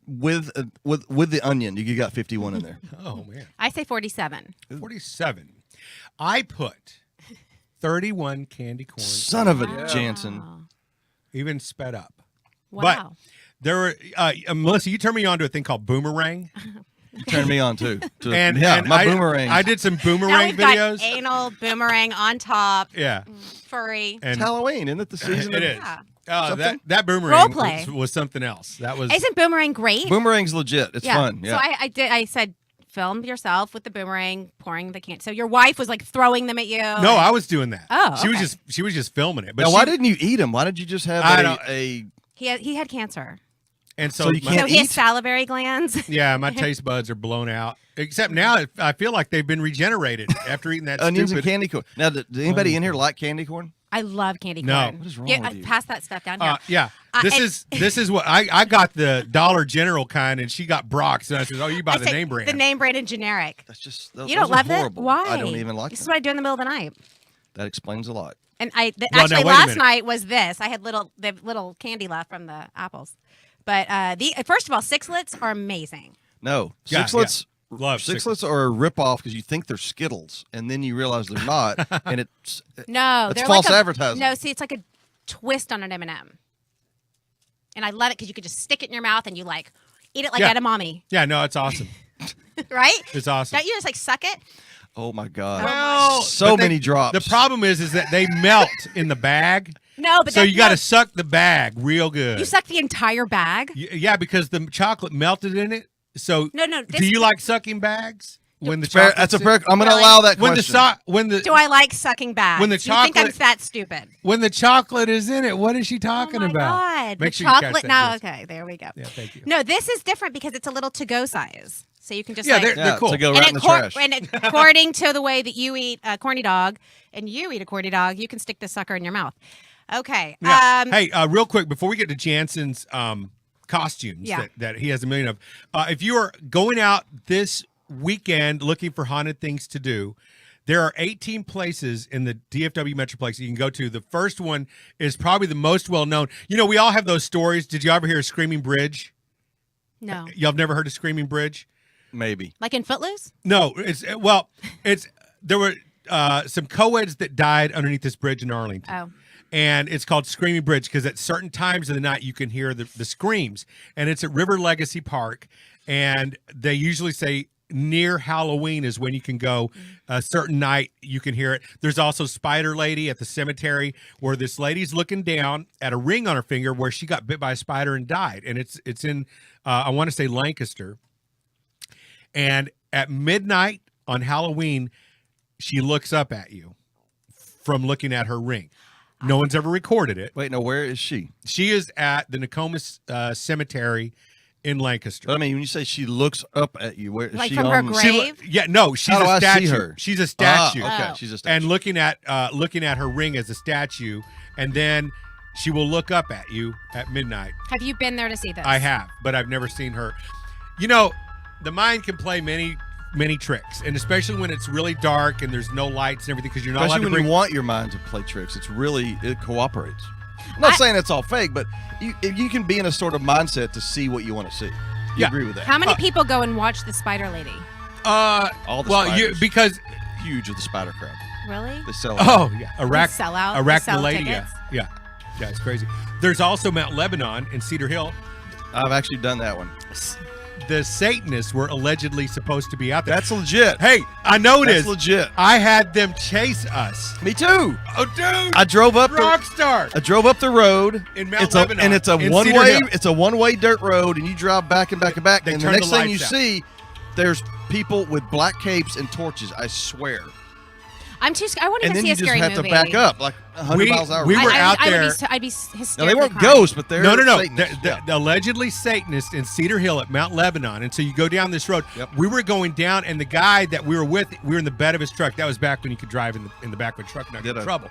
with the onion, you got 51 in there. oh man, I say 47. 47. I put 31 candy corns, Son of a Jansen. even sped up. Wow. There were Melissa. You turned me on to a thing called Boomerang, You turned me on too. and my I, boomerang. I did some Now boomerang we've got videos. anal boomerang on top, Yeah, furry. It's and Halloween, isn't it? The season. it of- is. Yeah. something? that Role boomerang play. was something else. That was Isn't boomerang great? Boomerang's legit. It's fun. Yeah. So I said, film yourself with the boomerang pouring the candy. So your wife was like throwing them at you. no, I was doing that. Oh, she okay. was just filming it. But now, why she- didn't you eat them? Why did you just have I don't- a He had cancer. and So you my- can't So he has eat? salivary glands. Yeah, my taste buds are blown out. Except now, I feel like they've been regenerated after eating that onions stupid. and candy corn? Now, did anybody in here like candy corn? I love candy No. corn. What is wrong Yeah, with you? pass that stuff down here. Yeah, and- this is what I got the Dollar General kind, and she got Brock's, and I said, "Oh, you buy I the said, name brand." The name brand and generic. That's just You don't love horrible. that? Why? I don't even like This is them. what I do in the middle of the night. That explains a lot. And Well, now, actually wait a last minute. night was this. I had little candy left from the apples. But first of all, Sixlets are amazing. No, Yeah, Sixlets. Love Sixlets are a ripoff because you think they're Skittles, and then you realize they're not, and it's No, That's they're false like advertising. No, see, it's like a twist on an M&M. And I love it because you could just stick it in your mouth and you like eat it like Yeah. edamame, Yeah, no, it's awesome. right? It's awesome. Don't you just like suck it? oh my god, Well, so but many drops. The problem is that they melt in the bag, No, but so that- you got to no, suck the bag real good. you suck the entire bag. Yeah, because the chocolate melted in it. So No, do this- you like sucking bags when the Fair- chocolate? that's a fair. I'm going to Really? allow that when question. Do I like sucking bags? When the you think I'm chocolate- that stupid? when the chocolate is in it, what is she talking Oh my about? God. Make the sure you catch chocolate. that, No, Jess. okay, there we go. Yeah, thank you. No, this is different because it's a little to-go size, so you can just Yeah, like. they're cool. to go And, right in the trash. and according to the way that you eat a corny dog, and you eat a corny dog, you can stick this sucker in your mouth. Okay. Yeah. Hey, real quick before we get to Jansen's costumes Yeah. that he has a million of, if you are going out this weekend looking for haunted things to do, there are 18 places in the DFW Metroplex you can go to. The first one is probably the most well known. You know, we all have those stories. Did you ever hear of Screaming Bridge? No. Y'all have never heard of Screaming Bridge? Maybe. Like in Footloose? No, there were some co-eds that died underneath this bridge in Arlington. Oh. And it's called Screaming Bridge because at certain times of the night you can hear the screams. And it's at River Legacy Park. And they usually say near Halloween is when you can go. A certain night you can hear it. There's also Spider Lady at the cemetery where this lady's looking down at a ring on her finger where she got bit by a spider and died. And it's in, I want to say Lancaster. And at midnight on Halloween, she looks up at you from looking at her ring. No one's ever recorded it. Wait, no. Where is she? She is at the Nokomis Cemetery in Lancaster. But I mean, when you say she looks up at you, where is Like she from her on? grave? Yeah, no, she's How do a I see statue. her? She's a statue. Okay, Oh. she's a statue. And looking at her ring as a statue, and then she will look up at you at midnight. Have you been there to see this? I have, but I've never seen her. You know, the mind can play many tricks, and especially when it's really dark and there's no lights and everything, because you're not Especially allowed when to bring. you want your mind to play tricks, it cooperates. I'm not saying it's all fake, but you can be in a sort of mindset to see what you want to see. You Yeah. agree with that? How many people go and watch the Spider Lady? All the well, spiders. because Huge of the spider crowd. Really? They sell. oh yeah, sell out? They sell Arachnoidia. tickets? Yeah, it's crazy. There's also Mount Lebanon in Cedar Hill. I've actually done that one. The Satanists were allegedly supposed to be out there. That's legit. Hey, I know it That's is. legit. I had them chase us. Me too. Oh, dude! I drove up Rockstar. I drove up the road In Mount it's Lebanon, it's a in one Cedar way. Hill. It's a one-way dirt road, and you drive back and back and back. They and the turn next the thing you lights out. see, there's people with black capes and torches. I swear. I'm too scared. I wouldn't And even then see you a just scary have movie. to back up like 100 miles an hour. we were out I there. I'd be Now hysterically they weren't crying. ghosts, but they're No. Satanists. The allegedly Satanists in Cedar Hill at Mount Lebanon. And so you go down this road. Yep. We were going down, and the guy that we were with, we were in the bed of his truck. That was back when you could drive in the back of a truck and not get in Ditto. trouble.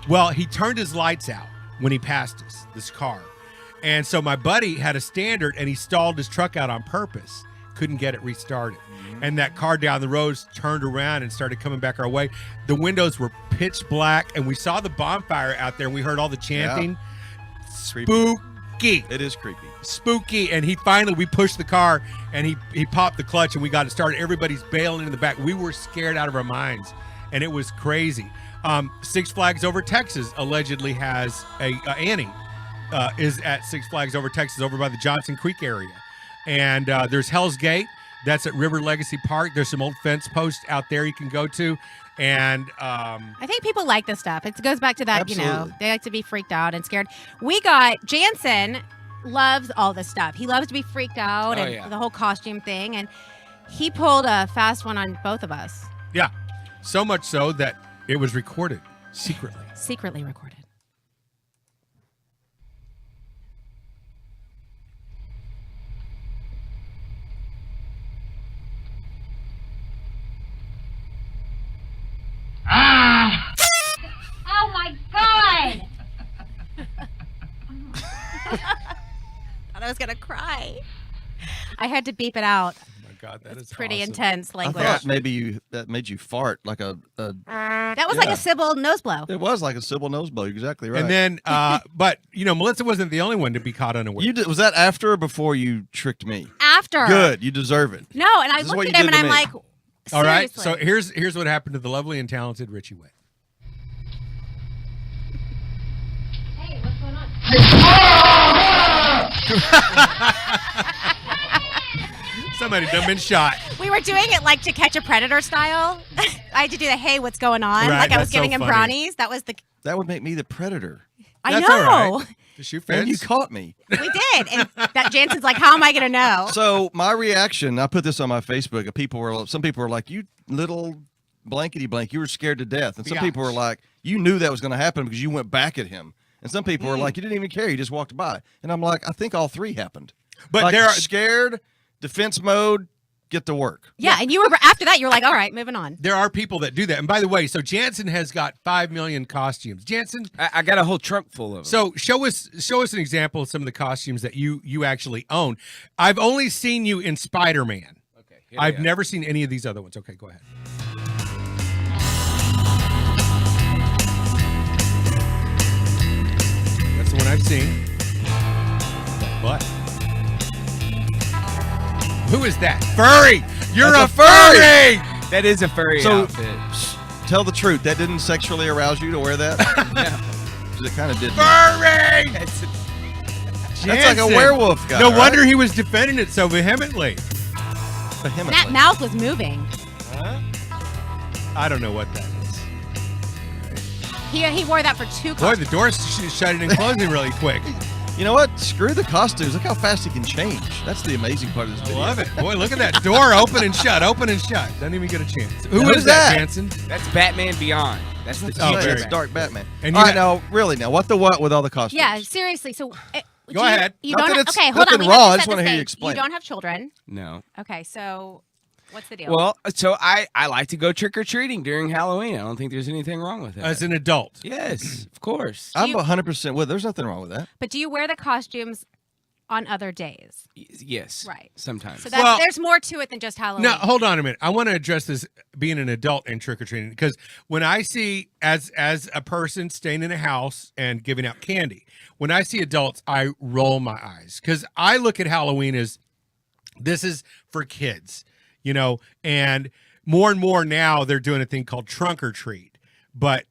Well, he turned his lights out when he passed us, this car. And so my buddy had a standard, and he stalled his truck out on purpose. Couldn't get it restarted. And that car down the road turned around and started coming back our way. The windows were pitch black, and we saw the bonfire out there, and we heard all the chanting. Creepy. Spooky. It is creepy. Spooky. And we pushed the car, and he popped the clutch, and we got it started. Everybody's bailing in the back. We were scared out of our minds, and it was crazy. Six Flags Over Texas allegedly has Annie is at Six Flags Over Texas over by the Johnson Creek area. And there's Hell's Gate. That's at River Legacy Park. There's some old fence posts out there you can go to. And I think people like this stuff. It goes back to that, Absolutely. they like to be freaked out and scared. Jansen loves all this stuff. He loves to be freaked out and the whole costume thing. And he pulled a fast one on both of us. yeah, so much so that it was recorded secretly. Secretly recorded. Oh my God! Thought I was going to cry. I had to beep it out. Oh my God, that is Pretty awesome. intense I language. thought maybe that made you fart like a That was like a Sybil nose blow. it was like a Sybil nose blow. You're exactly right. And then, but Melissa wasn't the only one to be caught unaware. you did, was that after or before you tricked me? After. Good, you deserve it. No, and I This is what looked you at him did and to I'm me. like, All right, so seriously. here's what happened to the lovely and talented Richie Witt. Hey, what's going on? Somebody done been shot. We were doing it like To Catch a Predator style. I had to do the hey, what's going on? Right, like I was that's so giving him funny. brownies. That was the. That would make me the predator. I That's know. all right. The shoe And you fence. caught me. We did. And that Jansen's like, how am I going to know? So my reaction, I put this on my Facebook. Some people were like, "You little blankety blank, you were scared to death," and some people were like, "You knew that was going to happen because you went back at him." And some people were like, "You didn't even care, you just walked by." And I'm like, I think all three happened. But Like, there are scared, defense mode, get to work. Yeah. And you were, after that, you were like, all right, moving on. there are people that do that. And by the way, so Jansen has got 5 million costumes. Jansen, I got a whole trunk full of them. so show us an example of some of the costumes that you actually own. I've only seen you in Spider-Man. okay, here we I've go. never seen any of these other ones. Okay, go ahead. That's the one I've seen. But who is that? Furry! You're That's a a furry! furry! That is a furry So- outfit. Tell the truth. That didn't sexually arouse you to wear that? Yeah. 'Cause it kind of did. Furry! It's a- That's like a Jansen. werewolf guy. No right? wonder he was defending it so vehemently. Vehemently. That mouth was moving. I don't know what that is. He wore that for 2 Boy, costumes. the door's shutting and closing really quick. You know what? Screw the costumes. Look how fast he can change. That's the amazing part of this I video. love it. Boy, look at that door open and shut, open and shut. Doesn't even get a chance. Who Who's is that, that? Jansen? That's Batman Beyond. That's the Oh, cheap very It's Batman. Dark Batman. And All you right, now, really, now, what the what with all the costumes? Yeah, seriously. So Go ahead. You Not don't. that it's Okay, hold on. nothing We have wrong, I to just set wanna the hear you stage. explain You it. don't have children. No. Okay, so what's the deal? Well, so I like to go trick or treating during Halloween. I don't think there's anything wrong with that. As an adult. Yes, of course. I'm you- 100% with. There's nothing wrong with that. But do you wear the costumes on other days? Yes. Right. Sometimes. So that's, Well- there's more to it than just Halloween. Now, hold on a minute. I want to address this being an adult and trick or treating because when I see as a person staying in a house and giving out candy, when I see adults, I roll my eyes because I look at Halloween as this is for kids, and more now they're doing a thing called trunk or treat. But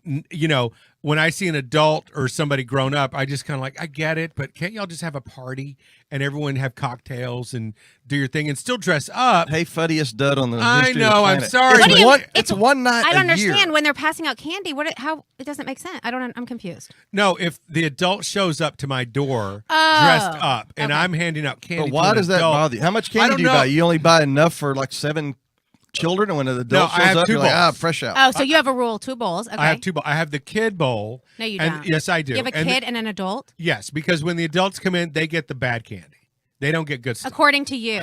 when I see an adult or somebody grown up, I just kind of like, I get it, but can't y'all just have a party and everyone have cocktails and do your thing and still dress up? Hey, fuddiest dud on the I history of the know, I'm planet. sorry. It's What do you- one, it's- it's one night I don't a year. understand when they're passing out candy. How it doesn't make sense. I'm confused. No, if the adult shows up to my door Oh, dressed up and okay. I'm handing out candy, But to why an does that adult, bother you? How much I candy don't do you know. buy? You only buy enough for like 7 children, and when an adult I shows have up, 2 you're like, bowls. fresh out. Oh, so you have a rule: 2 bowls. Okay. I have 2 bowls. I have the kid bowl. No, you and- don't. Yes, I do. You have a And kid and an adult, yes, because when the adults come in, they get the bad candy. They don't get good stuff. according to you.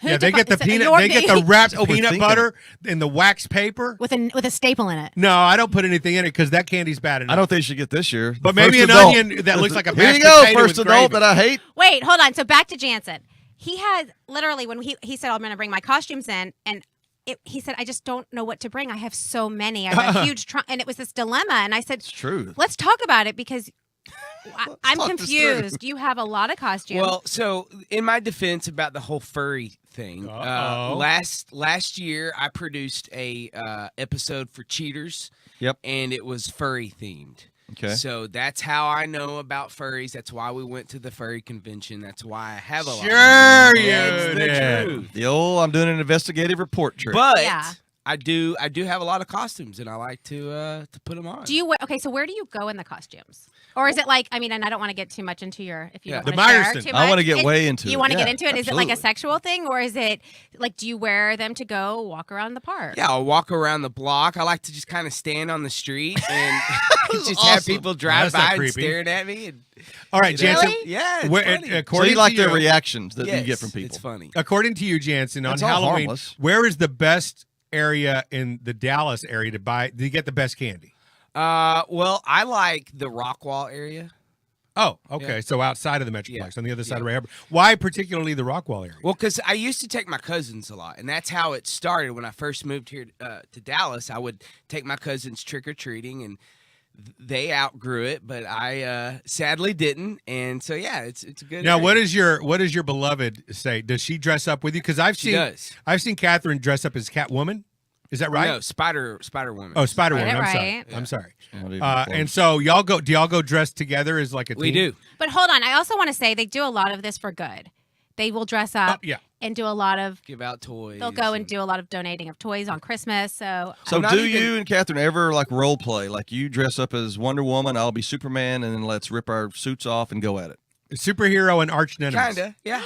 Who Yeah, they defi- get the so peanut. you're They get the wrapped Overthinking peanut it. butter and the wax paper. with a staple in it. No, I don't put anything in it because that candy's bad enough. I don't think you should get this year. But The maybe first an adult. onion that looks like a Here mashed you go, potato first with adult gravy. that I hate. Wait, hold on. So back to Jansen. He had literally when he said I'm going to bring my costumes in, and he said I just don't know what to bring. I have so many. I have a huge trunk, and it was this dilemma. And I said, It's true. let's talk about it because I'm talk this through. confused. You have a lot of costumes. Well, so in my defense about the whole furry thing, Uh-oh. last year I produced a episode for Cheaters. Yep. And it was furry themed. Okay. So that's how I know about furries. That's why we went to the furry convention. That's why I have a lot. Sure you That's the did. truth. The old I'm doing an investigative report trip. But Yeah. I do have a lot of costumes, and I like to put them on. Do you okay? So where do you go in the costumes? Or is it like, I mean, and I don't want to get too much into your, if you Yeah. don't The want to share Meyerson. too I wanna much. get way into You it. want to Yeah, get into it? Is it like a absolutely. sexual thing, or is it like, do you wear them to go walk around the park? Yeah, I'll walk around the block. I like to just kind of stand on the street and just is have awesome. people drive That's not by and creepy. staring at me. And, All right, you know? Jansen. Yeah, it's where- funny. So according you like to the you, reactions that you get Yes, from people. It's funny. according to you, Jansen, on That's all Halloween, harmless. where is the best area in the Dallas area to buy? Do you get the best candy? Well, I like the Rockwall area. Oh, okay. Yeah. So outside of the Metroplex, Yeah. on the other side Yeah. of Ray Hubbard. Why particularly the Rockwall area? Well, because I used to take my cousins a lot, and that's how it started. When I first moved here to Dallas, I would take my cousins trick or treating, and they outgrew it, but I sadly didn't. And so, yeah, it's a good. Now, area. what does your beloved say? Does she dress up with you? Because She does. I've seen Catherine dress up as Catwoman. Is that right? No, Spider Woman. Oh, Spider Get Woman. it I'm right. sorry. I'm sorry. Not even And close. so do y'all go dressed together as like a team? we do. But hold on, I also want to say they do a lot of this for good. They will dress up Yeah. and do a lot of. Give out toys. They'll go and do a lot of donating of toys on Christmas. So So I'm not do even- you and Catherine ever like role play? Like you dress up as Wonder Woman, I'll be Superman, and then let's rip our suits off and go at it. Superhero and arch nemesis. Kinda, yeah.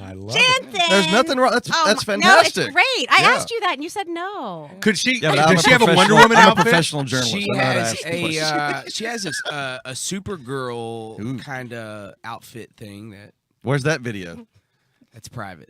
I love it. Jansen! There's nothing wrong. That's Oh, fantastic. No, it's great. I Yeah. asked you that and you said no. Could she? Yeah, but I'm does a she have a Wonder professional- Woman I'm a outfit? professional journalist. She I'm not has asking questions. she has a Supergirl Ooh. kind of outfit thing Where's that video? that's private.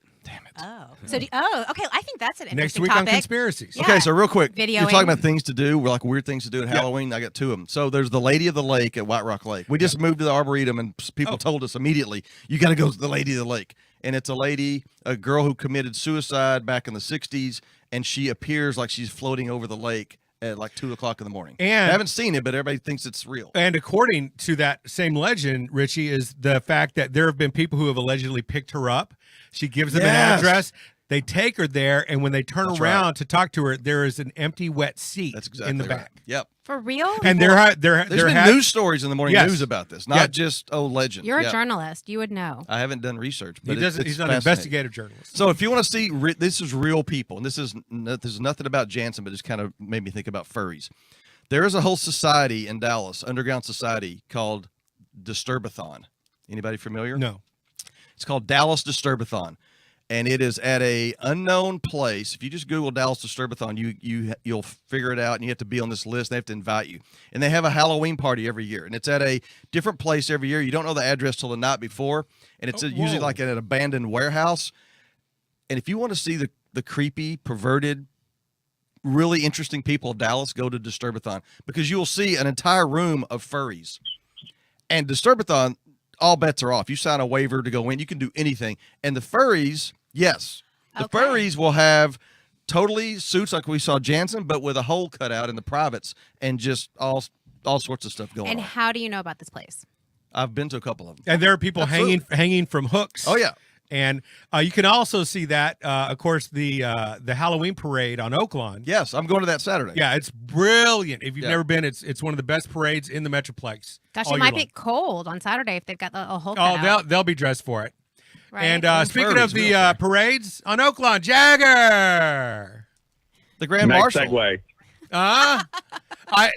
Oh. So okay. I think that's an interesting Next week topic. on conspiracies. Yeah. Okay, so real quick, Videoing. you're talking about things to do, like weird things to do at Halloween. I got two of them. So there's the Lady of the Lake at White Rock Lake. We just moved to the Arboretum, and people told us immediately, you got to go to the Lady of the Lake. And it's a girl who committed suicide back in the 60s, and she appears like she's floating over the lake at like 2 o'clock in the morning. And- I haven't seen it, but everybody thinks it's real. And according to that same legend, Richie, is the fact that there have been people who have allegedly picked her up. She gives them an Yes. address. They take her there, and when they turn That's around right. to talk to her, there is an empty, wet seat That's exactly in the right. back. Yep. For real? And There's there been has news stories in the morning Yes. news about this, not Yeah. just legends. You're a Yeah. journalist. You would know. I haven't done research, but he doesn't. it's He's not an fascinating. investigative journalist. So if you want to see, this is real people, and this is nothing about Jansen, but just kind of made me think about furries. There is a whole society in Dallas, underground society called Disturbathon. Anybody familiar? No. It's called Dallas Disturbathon, and it is at a unknown place. If you just Google Dallas Disturbathon, you'll figure it out, and you have to be on this list. They have to invite you, and they have a Halloween party every year, and it's at a different place every year. You don't know the address till the night before, and it's usually whoa. like at an abandoned warehouse. And if you want to see the creepy, perverted, really interesting people of Dallas, go to Disturbathon, because you will see an entire room of furries. And Disturbathon, all bets are off. You sign a waiver to go in, you can do anything. And the furries, yes, the Okay. furries will have totally suits like we saw Jansen, but with a hole cut out in the privates and just all sorts of stuff going And on. how do you know about this place? I've been to a couple of them. And there are people Absolutely. hanging from hooks. Oh yeah. And you can also see that, of course, the Halloween parade on Oaklawn. Yes, I'm going to that Saturday. Yeah, it's brilliant. If you've Yeah. never been, it's one of the best parades in the Metroplex. Gosh, all it year might long. be cold on Saturday if they've got a whole Oh, cut out. they'll be dressed for it. Right? And speaking furries, of the real furry. parades on Oaklawn, Jagger. The Grand Next Marshal. segue.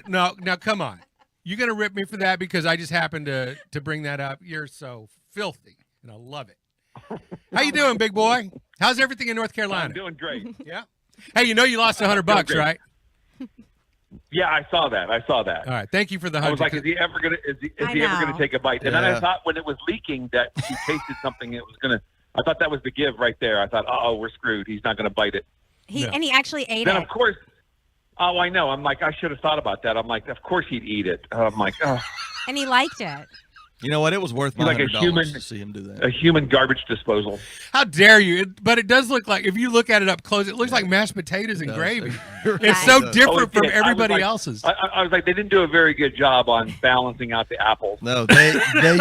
Now come on. You're gonna rip me for that because I just happened to bring that up. You're so filthy, and I love it. How you doing, big boy? How's everything in North I'm Carolina? doing great. Yeah. Hey, you know you lost $100, great. right? Yeah, I saw that. All right. Thank you for the I was 100. like, is he ever gonna? Is he I ever know. gonna take a bite? And then Yeah. I thought when it was leaking that he tasted something. It was gonna. I thought that was the give right there. I thought, oh, we're screwed. He's not gonna bite it. No. And he actually ate Then it. of course. Oh, I know. I'm like, I should have thought about that. I'm like, of course he'd eat it. I'm like, oh, And he liked it. You know what? It was worth my He's like a $100 human- to see him do that. a human garbage disposal. How dare you? But it does look like, if you look at it up close, it looks like mashed potatoes and does. gravy. It It's so does. different Oh, it from did. I was everybody like- else's. I was like, they didn't do a very good job on balancing out the apples. No, they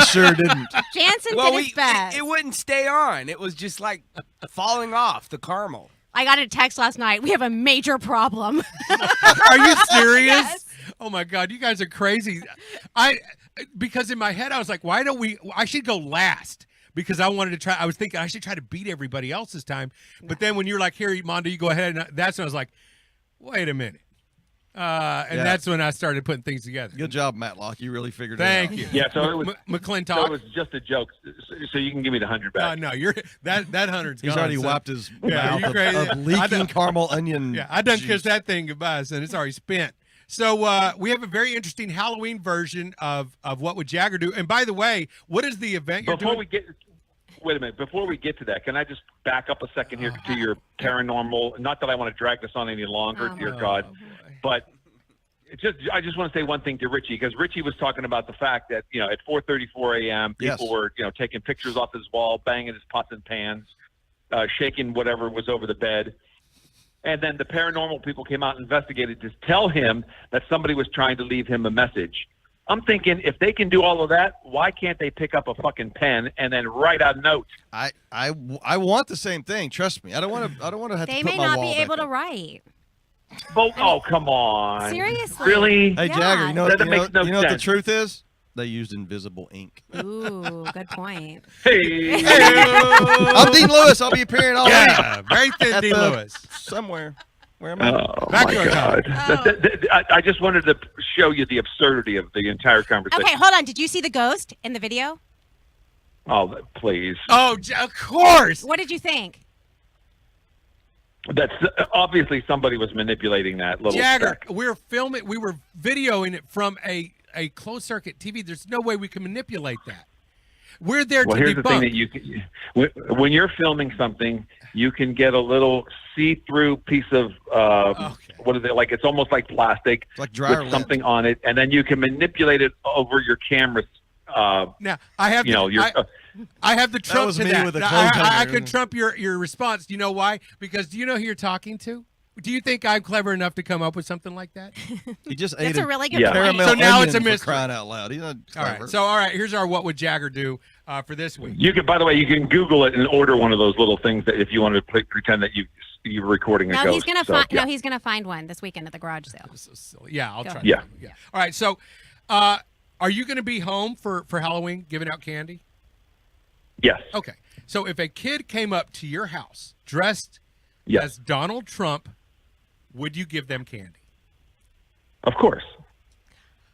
sure didn't. Jansen Well, did his best. it wouldn't stay on. It was just like falling off the caramel. I got a text last night. We have a major problem. Are you serious? Yes. Oh my God, you guys are crazy. Because in my head I was like, why don't we? I should go last because I wanted to try. I was thinking I should try to beat everybody else this time. But then when you're like, here, Mondo, you go ahead, and that's when I was like, wait a minute. That's when I started putting things together. Good job, Matlock. You really figured it out. Thank you. Yeah, so it was McClintock. So it was just a joke. So you can give me the 100 back. No, you're that 100's He's gone. already son. wiped his Yeah, mouth you're of crazy. I leaking done- caramel onion. Yeah, I done juice. kissed that thing goodbye, son. It's already spent. So we have a very interesting Halloween version of What Would Jagger Do? And by the way, what is the event you're doing? Wait a minute. Before we get to that, can I just back up a second here to your paranormal? Not that I want to drag this on any longer, dear God, but I just want to say one thing to Richie, because Richie was talking about the fact that, at 4:34 a.m., people were, taking pictures off his wall, banging his pots and pans, shaking whatever was over the bed. And then the paranormal people came out and investigated to tell him that somebody was trying to leave him a message. I'm thinking, if they can do all of that, why can't they pick up a fucking pen and then write a note? I want the same thing. Trust me. I don't want to have They to put may my not wall be able back to up. write. Oh, come on. Seriously. Really? Hey, Yeah. Jagger, you know That makes no what the sense. truth is? They used invisible ink. Ooh, good point. Hey. I'm Dean Lewis. I'll be appearing all Yeah, week very thin at D. the- Lewis. somewhere. Where am I? Oh, Back my to our God. I just wanted to show you the absurdity of the entire conversation. Okay, hold on. Did you see the ghost in the video? Oh, please. Oh, of course. What did you think? That's obviously somebody was manipulating that little Jagger, speck. we were videoing it from a closed circuit TV. There's no way we can manipulate that. We're there Well, to here's the thing debunk. that you can, when you're filming something, you can get a little see-through piece of what is it like? It's almost like plastic It's like dryer with something on it, and then you can manipulate it over your camera. Now I have I have the trump was to me that. with the Now, clothes I hanger. could trump your response. Do you know why? Because do you know who you're talking to? Do you think I'm clever enough to come up with something like that? He just That's ate a really good Yeah. point. caramel So now it's a onion for mystery. crying out loud. He's not All clever. right. All right. Here's our What Would Jagger Do for this week. You can, by the way, you can Google it and order one of those little things that if you want to pretend that you're recording a No, ghost. he's gonna So, find. yeah. No, he's gonna find one this weekend at the garage sale. This is silly. Yeah, I'll Go try. ahead. Yeah. Yeah. All right. So, are you going to be home for Halloween giving out candy? Yes. Okay. So if a kid came up to your house dressed Yes. as Donald Trump, would you give them candy? Of course.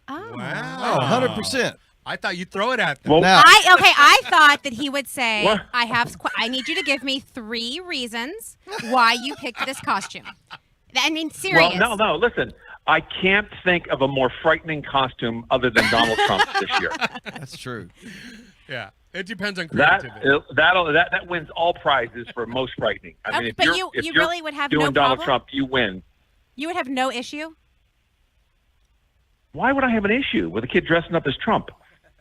Oh. Wow. Oh, 100%. I thought you'd throw it at them. Well, Now, I thought that he would say, What? I need you to give me 3 reasons why you picked this costume. I mean, serious. well, no. Listen, I can't think of a more frightening costume other than Donald Trump this year. that's true. Yeah. It depends on That creativity. that wins all prizes for most frightening. I mean, Okay, if but you're, if you you're really would have doing no Donald problem? Trump, you win. You would have no issue? Why would I have an issue with a kid dressing up as Trump?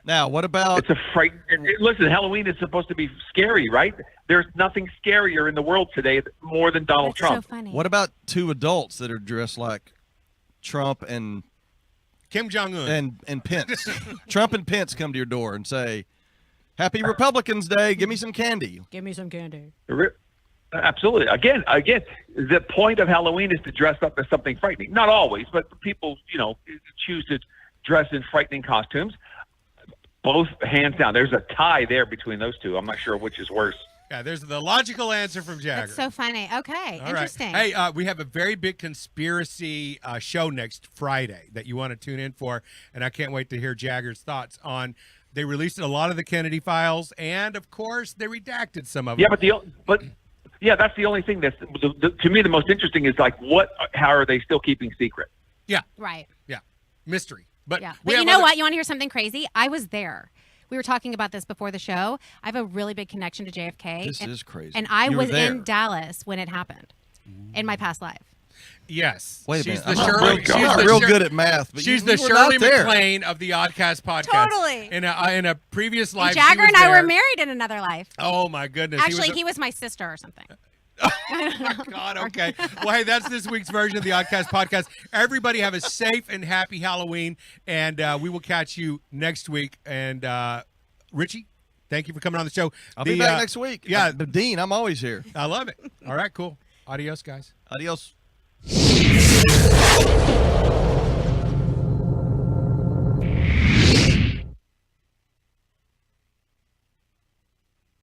Now, what about It's a fright. Listen, Halloween is supposed to be scary, right? There's nothing scarier in the world today more than Donald That's Trump. so funny. what about 2 adults that are dressed like Trump and Kim Jong-un. and Pence? Trump and Pence come to your door and say, "Happy Republicans Day. Give me some candy." Give me some candy. Absolutely. Again, the point of Halloween is to dress up as something frightening. Not always, but people, choose to dress in frightening costumes. Both hands down. There's a tie there between those two. I'm not sure which is worse. Yeah, there's the logical answer from Jagger. That's so funny. Okay, All right. interesting. Hey, we have a very big conspiracy show next Friday that you want to tune in for, and I can't wait to hear Jagger's thoughts on. They released a lot of the Kennedy files, and of course, they redacted some of them. Yeah, yeah, that's the only thing that's to me the most interesting is like how are they still keeping secret? Yeah, Right. yeah, mystery. But Yeah. we But have you know other- what? You want to hear something crazy? I was there. We were talking about this before the show. I have a really big connection to JFK. This and, is crazy. And I You were was there. in Dallas when it happened in my past life. Yes. Wait a She's minute. the I'm not Shirley. real, She's I'm not the real Shir- good at math, but She's you the were Shirley not there. MacLaine of the Oddcast podcast. Totally. In a previous life, And Jagger she was and I were there. married in another life. Oh my goodness! Actually, he he was my sister or something. God, okay. Well, hey, that's this week's version of the Oddcast podcast. Everybody have a safe and happy Halloween, and we will catch you next week. And Richie, thank you for coming on the show. I'll be back next week. Yeah. Dean, I'm always here. I love it. All right, cool. Adios, guys. Adios.